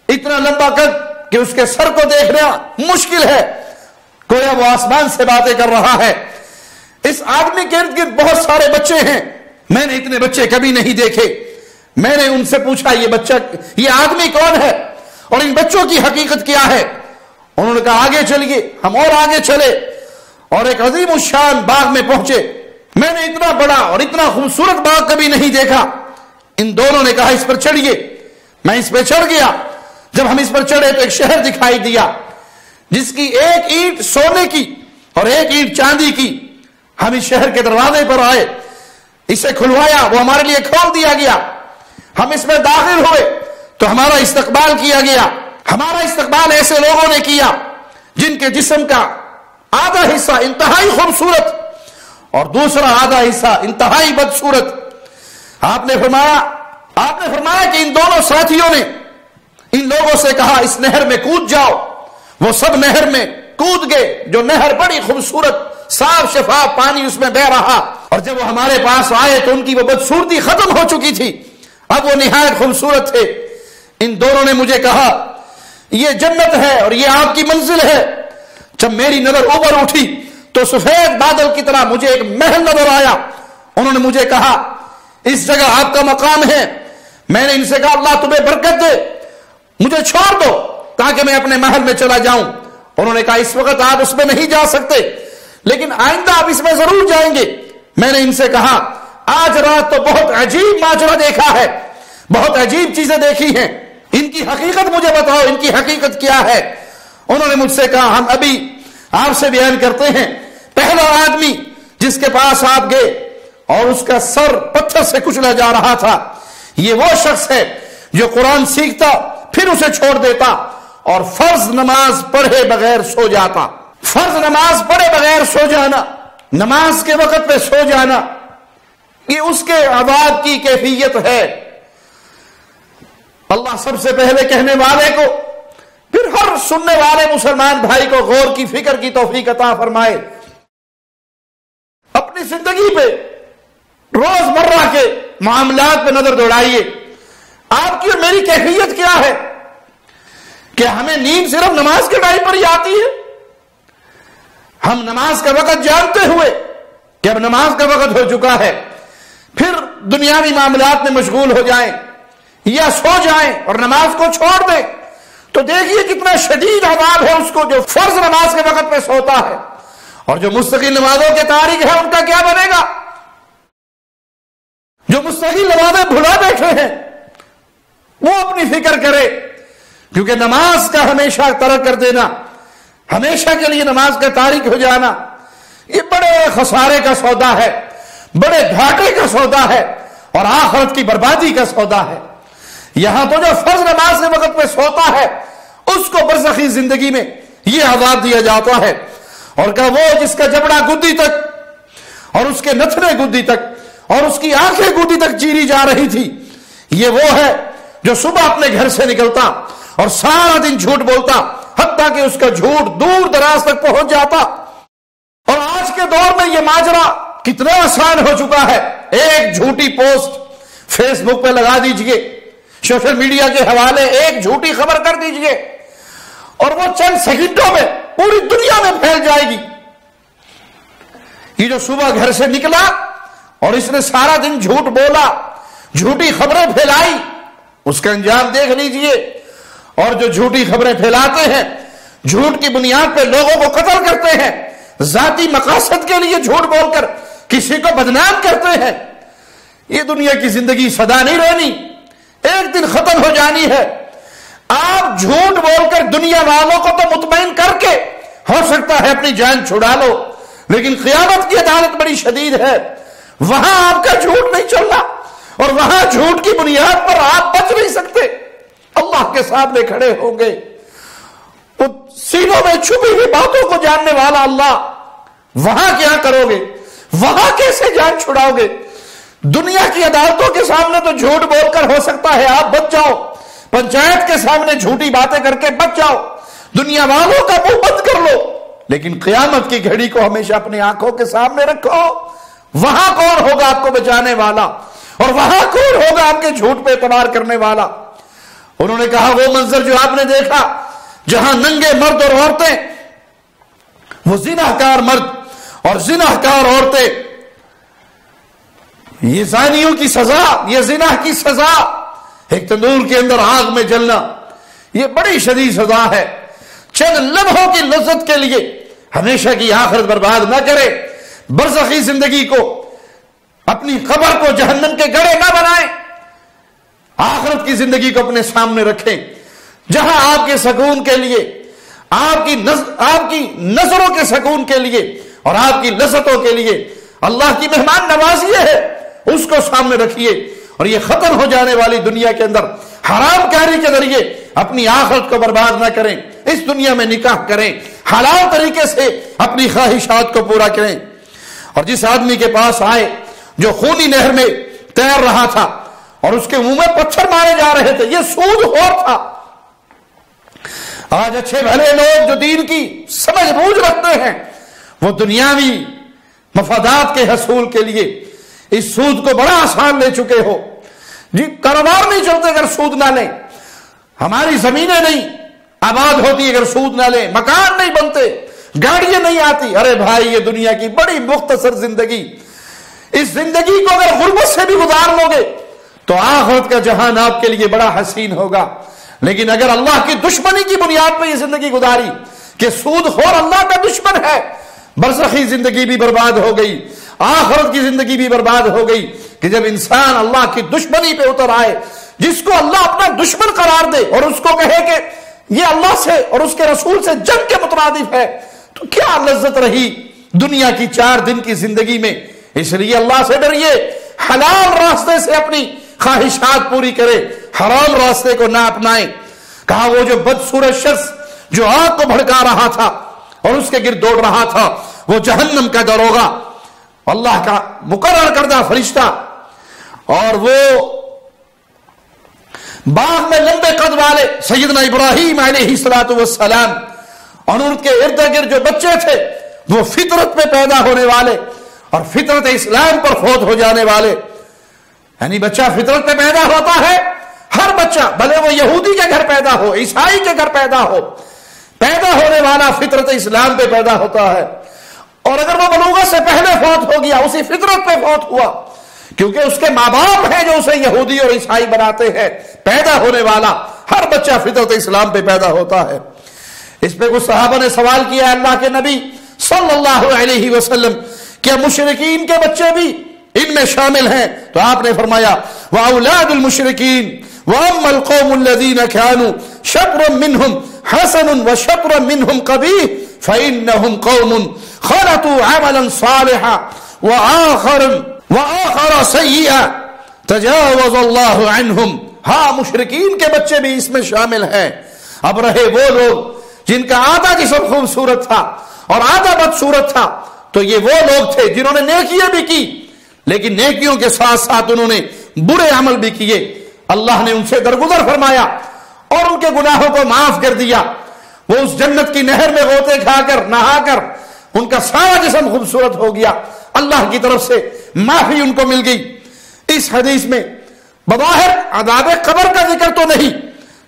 اتنا لمبا قد کہ اس کے سر کو دیکھنا مشکل ہے، گویا وہ آسمان سے باتیں کر رہا ہے. اس آدمی کے ارد گرد بہت سارے بچے ہیں، میں نے اتنے بچے کبھی نہیں دیکھے. میں نے ان سے پوچھا یہ آدمی کون ہے اور ان بچوں کی حقیقت کیا ہے؟ انہوں نے کہا آگے چلیے. ہم اور آگے چلے اور ایک عظیم الشان باغ میں پہنچے. میں نے اتنا بڑا اور اتنا خوبصورت باغ کبھی نہیں دیکھا. ان دونوں نے کہا اس پر چڑھیے. میں اس پہ چڑھ گیا. جب ہم اس پر چڑھے تو ایک شہر دکھائی دیا جس کی ایک اینٹ سونے کی اور ایک اینٹ چاندی کی. ہم اس شہر کے دروازے پر آئے، اسے کھلوایا، وہ ہمارے لیے کھول دیا گیا. ہم اس میں داخل ہوئے تو ہمارا استقبال کیا گیا. ہمارا استقبال ایسے لوگوں نے کیا جن کے جسم کا آدھا حصہ انتہائی خوبصورت اور دوسرا آدھا حصہ انتہائی بدصورت. آپ نے فرمایا کہ ان دونوں ساتھیوں نے ان لوگوں سے کہا اس نہر میں کود جاؤ. وہ سب نہر میں کود گئے. جو نہر بڑی خوبصورت صاف شفاف پانی اس میں بہ رہا، اور جب وہ ہمارے پاس آئے تو ان کی وہ بدصورتی ختم ہو چکی تھی، اب وہ نہایت خوبصورت تھے. ان دونوں نے مجھے کہا یہ جنت ہے اور یہ آپ کی منزل ہے. جب میری نظر اوپر اٹھی تو سفید بادل کی طرح مجھے ایک محل نظر آیا. انہوں نے مجھے کہا اس جگہ آپ کا مقام ہے. میں نے ان سے کہا اللہ تمہیں برکت دے، مجھے چھوڑ دو تاکہ میں اپنے محل میں چلا جاؤں. انہوں نے کہا اس وقت آپ اس میں نہیں جا سکتے لیکن آئندہ آپ اس میں ضرور جائیں گے. میں نے ان سے کہا آج رات تو بہت عجیب ماجرا دیکھا ہے، بہت عجیب چیزیں دیکھی ہیں، ان کی حقیقت مجھے بتاؤ، ان کی حقیقت کیا ہے؟ انہوں نے مجھ سے کہا ہم ابھی آپ سے بیان کرتے ہیں. پہلا آدمی جس کے پاس آپ گئے اور اس کا سر پتھر سے کچلا جا رہا تھا، یہ وہ شخص ہے جو قرآن سیکھتا پھر اسے چھوڑ دیتا اور فرض نماز پڑھے بغیر سو جاتا. فرض نماز پڑھے بغیر سو جانا، نماز کے وقت پہ سو جانا، یہ اس کے عذاب کی کیفیت ہے. اللہ سب سے پہلے کہنے والے کو پھر ہر سننے والے مسلمان بھائی کو غور کی فکر کی توفیق عطا فرمائے. اپنی زندگی پہ روز مرہ کے معاملات پہ نظر دوڑائیے. آپ کی اور میری کیفیت کیا ہے؟ کہ ہمیں نیند صرف نماز کے ٹائم پر ہی آتی ہے؟ ہم نماز کا وقت جانتے ہوئے کہ اب نماز کا وقت ہو چکا ہے پھر دنیاوی معاملات میں مشغول ہو جائیں یا سو جائیں اور نماز کو چھوڑ دیں تو دیکھیے کتنا شدید عذاب ہے اس کو جو فرض نماز کے وقت پہ سوتا ہے. اور جو مستقل نمازوں کے تارک ہیں ان کا کیا بنے گا؟ جو مستقل نمازیں بھلا بیٹھے ہیں وہ اپنی فکر کرے، کیونکہ نماز کا ہمیشہ ترک کر دینا، ہمیشہ کے لیے نماز کا تارک ہو جانا، یہ بڑے خسارے کا سودا ہے، بڑے گھاٹے کا سودا ہے اور آخرت کی بربادی کا سودا ہے. یہاں تو جو فرض نماز کے وقت میں سوتا ہے اس کو برزخی زندگی میں یہ عذاب دیا جاتا ہے. اور کہ وہ جس کا جبڑا گدی تک اور اس کے نتھنے گدی تک اور اس کی آنکھیں گدی تک چیری جا رہی تھی، یہ وہ ہے جو صبح اپنے گھر سے نکلتا اور سارا دن جھوٹ بولتا حتیٰ کہ اس کا جھوٹ دور دراز تک پہنچ جاتا. اور آج کے دور میں یہ ماجرا کتنا آسان ہو چکا ہے. ایک جھوٹی پوسٹ فیس بک پہ لگا دیجئے، سوشل میڈیا کے حوالے ایک جھوٹی خبر کر دیجئے اور وہ چند سیکنڈوں میں پوری دنیا میں پھیل جائے گی. یہ جو صبح گھر سے نکلا اور اس نے سارا دن جھوٹ بولا، جھوٹی خبریں پھیلائی، اس کا انجام دیکھ لیجئے. اور جو جھوٹی خبریں پھیلاتے ہیں، جھوٹ کی بنیاد پہ لوگوں کو قتل کرتے ہیں، ذاتی مقاصد کے لیے جھوٹ بول کر کسی کو بدنام کرتے ہیں، یہ دنیا کی زندگی سدا نہیں رہنی، ایک دن ختم ہو جانی ہے. آپ جھوٹ بول کر دنیا والوں کو تو مطمئن کر کے ہو سکتا ہے اپنی جان چھڑا لو، لیکن قیامت کی عدالت بڑی شدید ہے. وہاں آپ کا جھوٹ نہیں چلنا، اور وہاں جھوٹ کی بنیاد پر آپ بچ نہیں سکتے۔ اللہ کے سامنے کھڑے ہوں گے، وہ سینوں میں چھپی ہوئی باتوں کو جاننے والا اللہ، وہاں کیا کرو گے؟ وہاں کیسے جان چھڑاؤ گے؟ دنیا کی عدالتوں کے سامنے تو جھوٹ بول کر ہو سکتا ہے آپ بچ جاؤ، پنچایت کے سامنے جھوٹی باتیں کر کے بچ جاؤ، دنیا والوں کا منہ بند کر لو، لیکن قیامت کی گھڑی کو ہمیشہ اپنی آنکھوں کے سامنے رکھو۔ وہاں کون ہوگا آپ کو بچانے والا، اور وہاں کون ہوگا آپ کے جھوٹ پہ اعتبار کرنے والا؟ انہوں نے کہا وہ منظر جو آپ نے دیکھا جہاں ننگے مرد اور عورتیں، وہ زناکار مرد اور زناکار عورتیں، یہ زانیوں کی سزا، یہ زنا کی سزا، ایک تندور کے اندر آگ میں جلنا، یہ بڑی شدید سزا ہے۔ چند لمحوں کی لذت کے لیے ہمیشہ کی آخرت برباد نہ کرے، برزخی زندگی کو، اپنی قبر کو جہنم کے گڑھے نہ بنائیں، آخرت کی زندگی کو اپنے سامنے رکھیں، جہاں آپ کے سکون کے لیے، آپ کی نظروں کے سکون کے لیے اور آپ کی لذتوں کے لیے اللہ کی مہمان نوازی ہے، اس کو سامنے رکھیے، اور یہ ختم ہو جانے والی دنیا کے اندر حرام کاری کے ذریعے اپنی آخرت کو برباد نہ کریں، اس دنیا میں نکاح کریں، حلال طریقے سے اپنی خواہشات کو پورا کریں۔ اور جس آدمی کے پاس آئے جو خونی نہر میں تیر رہا تھا اور اس کے منہ میں پتھر مارے جا رہے تھے، یہ سود خور تھا۔ آج اچھے بھلے لوگ جو دین کی سمجھ بوجھ رکھتے ہیں، وہ دنیاوی مفادات کے حصول کے لیے اس سود کو بڑا آسان لے چکے ہو۔ جی کاروبار نہیں چلتے اگر سود نہ لیں، ہماری زمینیں نہیں آباد ہوتی اگر سود نہ لیں، مکان نہیں بنتے، گاڑیاں نہیں آتی۔ ارے بھائی یہ دنیا کی بڑی مختصر زندگی، اس زندگی کو اگر غربت سے بھی گزار لو گے تو آخرت کا جہان آپ کے لیے بڑا حسین ہوگا۔ لیکن اگر اللہ کی دشمنی کی بنیاد پہ یہ زندگی گزاری کہ سود خور اللہ کا دشمن ہے، برزخی زندگی بھی برباد ہو گئی، آخرت کی زندگی بھی برباد ہو گئی۔ کہ جب انسان اللہ کی دشمنی پہ اتر آئے، جس کو اللہ اپنا دشمن قرار دے اور اس کو کہے کہ یہ اللہ سے اور اس کے رسول سے جنگ کے مترادف ہے، تو کیا لذت رہی دنیا کی 4 دن کی زندگی میں؟ اس لیے اللہ سے ڈریے، حلال راستے سے اپنی خواہشات پوری کرے، حرام راستے کو نہ اپنائیں۔ کہا وہ جو بدصورت شخص جو آگ کو بھڑکا رہا تھا اور اس کے گرد دوڑ رہا تھا، وہ جہنم کا داروغہ، اللہ کا مقرر کردہ فرشتہ، اور وہ باغ میں لمبے قد والے سیدنا ابراہیم علیہ السلام اور ان کے ارد گرد جو بچے تھے، وہ فطرت پہ پیدا ہونے والے اور فطرت اسلام پر فوت ہو جانے والے۔ یعنی بچہ فطرت پہ پیدا ہوتا ہے، ہر بچہ بھلے وہ یہودی کے گھر پیدا ہو، عیسائی کے گھر پیدا ہو، پیدا ہونے والا فطرت اسلام پہ پیدا ہوتا ہے، اور اگر وہ بلوغت سے پہلے فوت ہو گیا اسی فطرت پہ فوت ہوا، کیونکہ اس کے ماں باپ ہیں جو اسے یہودی اور عیسائی بناتے ہیں۔ پیدا ہونے والا ہر بچہ فطرت اسلام پہ پیدا ہوتا ہے۔ اس پہ کچھ صحابہ نے سوال کیا اللہ کے نبی صلی اللہ علیہ وسلم، کیا مشرکین کے بچے بھی ان میں شامل ہیں؟ تو آپ نے فرمایا وَأَوْلَادُ الْمُشْرِكِينَ وَأَمَّا الْقَوْمُ الَّذِينَ كَانُوا شَطْرًا مِّنْهُمْ حَسَنٌ وَشَطْرًا مِّنْهُمْ قَبِيحٌ فَإِنَّهُمْ قَوْمٌ خَلَطُوا عَمَلًا صَالِحًا وَآخَرَ سَيِّئًا تَجَاوَزَ اللَّهُ عَنْهُمْ۔ ہاں مشرکین کے بچے بھی اس میں شامل ہیں۔ اب رہے وہ لوگ جن کا آدھا جسم خوبصورت تھا اور آدھا بدصورت تھا، تو یہ وہ لوگ تھے جنہوں نے نیکیاں بھی کی، لیکن نیکیوں کے ساتھ ساتھ انہوں نے برے عمل بھی کیے۔ اللہ نے ان سے درگزر فرمایا اور ان کے گناہوں کو معاف کر دیا۔ وہ اس جنت کی نہر میں غوطے کھا کر نہا کر ان کا سارا جسم خوبصورت ہو گیا، اللہ کی طرف سے معافی ان کو مل گئی۔ اس حدیث میں بظاہر عذاب قبر کا ذکر تو نہیں،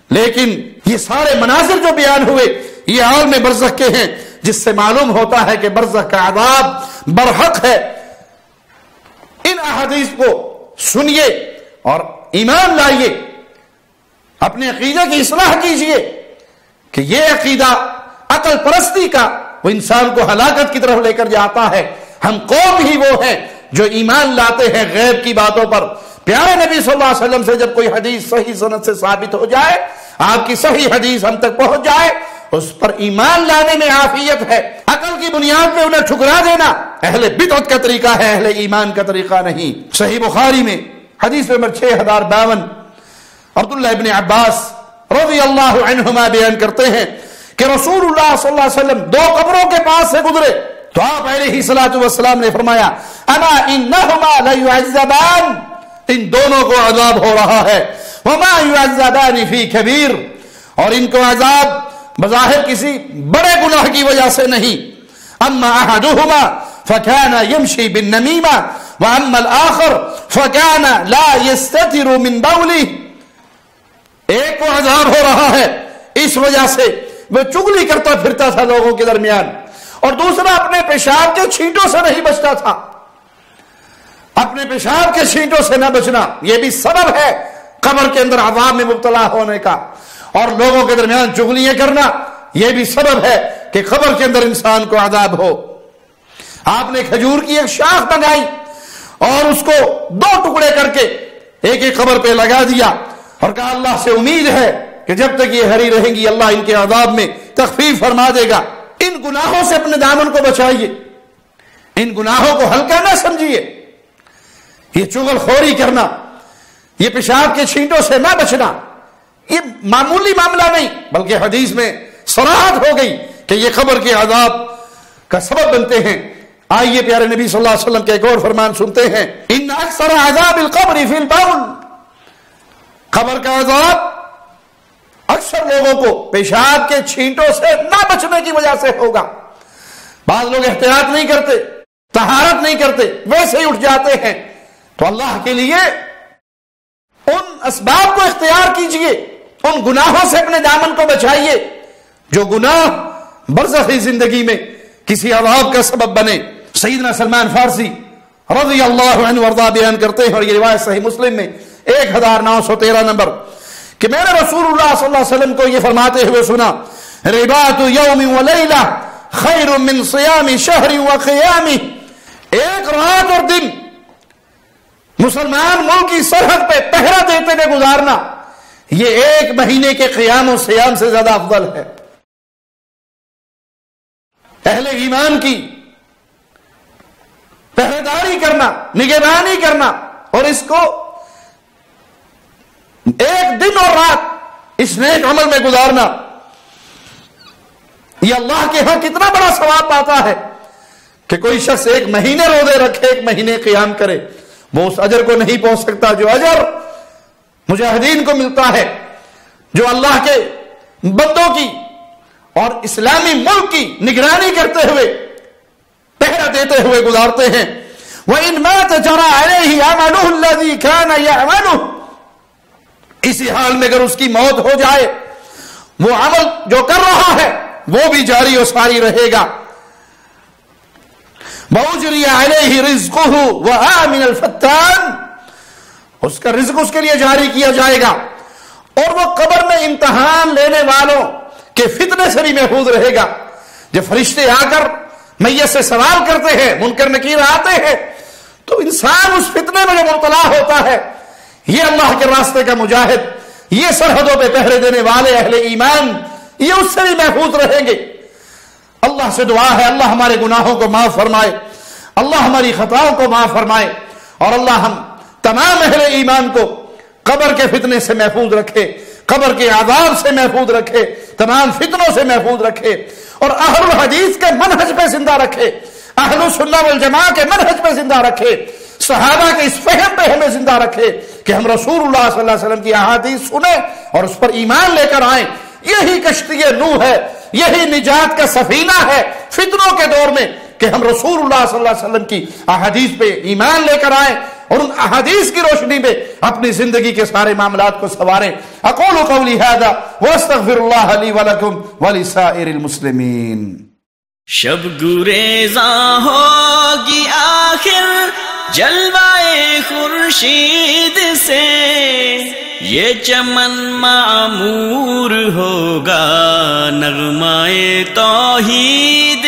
لیکن یہ سارے مناظر جو بیان ہوئے یہ عالم برزخ کے ہیں، جس سے معلوم ہوتا ہے کہ برزخ کا عذاب برحق ہے۔ ان احادیث کو سنیے اور ایمان لائیے، اپنے عقیدہ کی اصلاح کیجیے کہ یہ عقیدہ عقل پرستی کا وہ انسان کو ہلاکت کی طرف لے کر جاتا ہے۔ ہم قوم ہی وہ ہیں جو ایمان لاتے ہیں غیب کی باتوں پر۔ پیارے نبی صلی اللہ علیہ وسلم سے جب کوئی حدیث صحیح سند سے ثابت ہو جائے، آپ کی صحیح حدیث ہم تک پہنچ جائے، اس پر ایمان لانے میں عافیت ہے. عقل کی بنیاد پہ انہیں ٹھکرا دینا اہل بدعت کا طریقہ ہے، اہل ایمان کا طریقہ نہیں. صحیح بخاری میں حدیث نمبر 6052 عبداللہ ابن عباس رضی اللہ عنہما بیان کرتے ہیں کہ رسول اللہ صلی اللہ علیہ وسلم 2 قبروں کے پاس سے گزرے تو آپ علیہ الصلوۃ والسلام نے فرمایا اما انہما لیعذبان، ان دونوں کو عذاب ہو رہا ہے، وما یعذبان فی کبیر، اور ان کو عذاب بظاہر کسی بڑے گناہ کی وجہ سے نہیں. اما احدہما فکان یمشی بالنمیمہ واما الاخر فکان لا یستتر من بولہ، ایک کو عذاب ہو رہا ہے اس وجہ سے وہ چغلی کرتا پھرتا تھا لوگوں کے درمیان، اور دوسرا اپنے پیشاب کے چھینٹوں سے نہیں بچتا تھا. اپنے پیشاب کے چھینٹوں سے نہ بچنا یہ بھی سبب ہے قبر کے اندر عذاب میں مبتلا ہونے کا، اور لوگوں کے درمیان چغلیاں کرنا یہ بھی سبب ہے کہ قبر کے اندر انسان کو عذاب ہو. آپ نے کھجور کی ایک شاخ منگائی اور اس کو 2 ٹکڑے کر کے ایک قبر پہ لگا دیا اور کہا اللہ سے امید ہے کہ جب تک یہ ہری رہیں گی اللہ ان کے عذاب میں تخفیف فرما دے گا. ان گناہوں سے اپنے دامن کو بچائیے، ان گناہوں کو ہلکا نہ سمجھیے. یہ چغل خوری کرنا، یہ پیشاب کے چھینٹوں سے نہ بچنا یہ معمولی معاملہ نہیں، بلکہ حدیث میں صراحت ہو گئی کہ یہ قبر کے عذاب کا سبب بنتے ہیں. آئیے پیارے نبی صلی اللہ علیہ وسلم کے ایک اور فرمان سنتے ہیں، ان اکثر عذاب القبر فی البول، قبر کا عذاب اکثر لوگوں کو پیشاب کے چھینٹوں سے نہ بچنے کی وجہ سے ہوگا. بعض لوگ احتیاط نہیں کرتے، طہارت نہیں کرتے، ویسے ہی اٹھ جاتے ہیں. تو اللہ کے لیے ان اسباب کو اختیار کیجئے، ان گناہوں سے اپنے دامن کو بچائیے جو گناہ برزخی زندگی میں کسی عذاب کا سبب بنے. سیدنا سلمان فارسی رضی اللہ عنہ وارضاہ بیان کرتے ہیں، اور یہ روایت صحیح مسلم میں 1913 نمبر، کہ میں نے رسول اللہ صلی اللہ علیہ وسلم کو یہ فرماتے ہوئے سنا، رباط یوم و لیلہ خیر من صیام شہر و قیام، ایک رات اور دن مسلمان ملک کی سرحد پہ پہرا دیتے ہوئے گزارنا یہ 1 مہینے کے قیام و صیام سے زیادہ افضل ہے. اہل ایمان کی پہرےداری کرنا، نگہبانی کرنا، اور اس کو 1 دن اور رات اس نیک عمل میں گزارنا، یہ اللہ کے ہاں کتنا بڑا ثواب پاتا ہے کہ کوئی شخص 1 مہینے روزے رکھے، 1 مہینے قیام کرے. وہ اس اجر کو نہیں پہنچ سکتا جو اجر مجاہدین کو ملتا ہے، جو اللہ کے بندوں کی اور اسلامی ملک کی نگرانی کرتے ہوئے، پہرا دیتے ہوئے گزارتے ہیں. وَإِن مَاتَ جَرَى عَلَيْهِ عَمَلُهُ الَّذِي كَانَ يَعْمَلُهُ، اسی حال میں اگر اس کی موت ہو جائے وہ عمل جو کر رہا ہے وہ بھی جاری و ساری رہے گا. وَأُجْرِيَ عَلَيْهِ رِزْقُهُ وَآمِنَ الْفَتَّانِ، اس کا رزق اس کے لیے جاری کیا جائے گا، اور وہ قبر میں امتحان لینے والوں کے فتنے سے بھی محفوظ رہے گا. جب فرشتے آ کر میت سے سوال کرتے ہیں، منکر نکیر آتے ہیں، تو انسان اس فتنے میں جو مبتلا ہوتا ہے، یہ اللہ کے راستے کا مجاہد، یہ سرحدوں پہ پہرے دینے والے اہل ایمان، یہ اس سے بھی محفوظ رہیں گے. اللہ سے دعا ہے اللہ ہمارے گناہوں کو معاف فرمائے، اللہ ہماری خطاؤں کو معاف فرمائے، اور اللہ ہم تمام اہل ایمان کو قبر کے فتنے سے محفوظ رکھے، قبر کے عذاب سے محفوظ رکھے، تمام فتنوں سے محفوظ رکھے، اور اہل الحدیث کے منہج پہ زندہ رکھے، اہل السنہ والجماعہ کے منہج پہ زندہ رکھے، صحابہ کے اس فہم پہ ہمیں زندہ رکھے کہ ہم رسول اللہ صلی اللہ علیہ وسلم کی احادیث سنیں اور اس پر ایمان لے کر آئیں. یہی کشتی نوح ہے، یہی نجات کا سفینہ ہے فتنوں کے دور میں کہ ہم رسول اللہ صلی اللہ علیہ وسلم کی احادیث پہ ایمان لے کر آئیں اور ان احادیث کی روشنی میں اپنی زندگی کے سارے معاملات کو سنواریں. اقول قولی ھذا واستغفر اللہ لی ولکم ولسائر المسلمین. شب گریزاں ہوگی آخر جلوائے خورشید سے، یہ چمن معمور ہوگا نغمائے توحید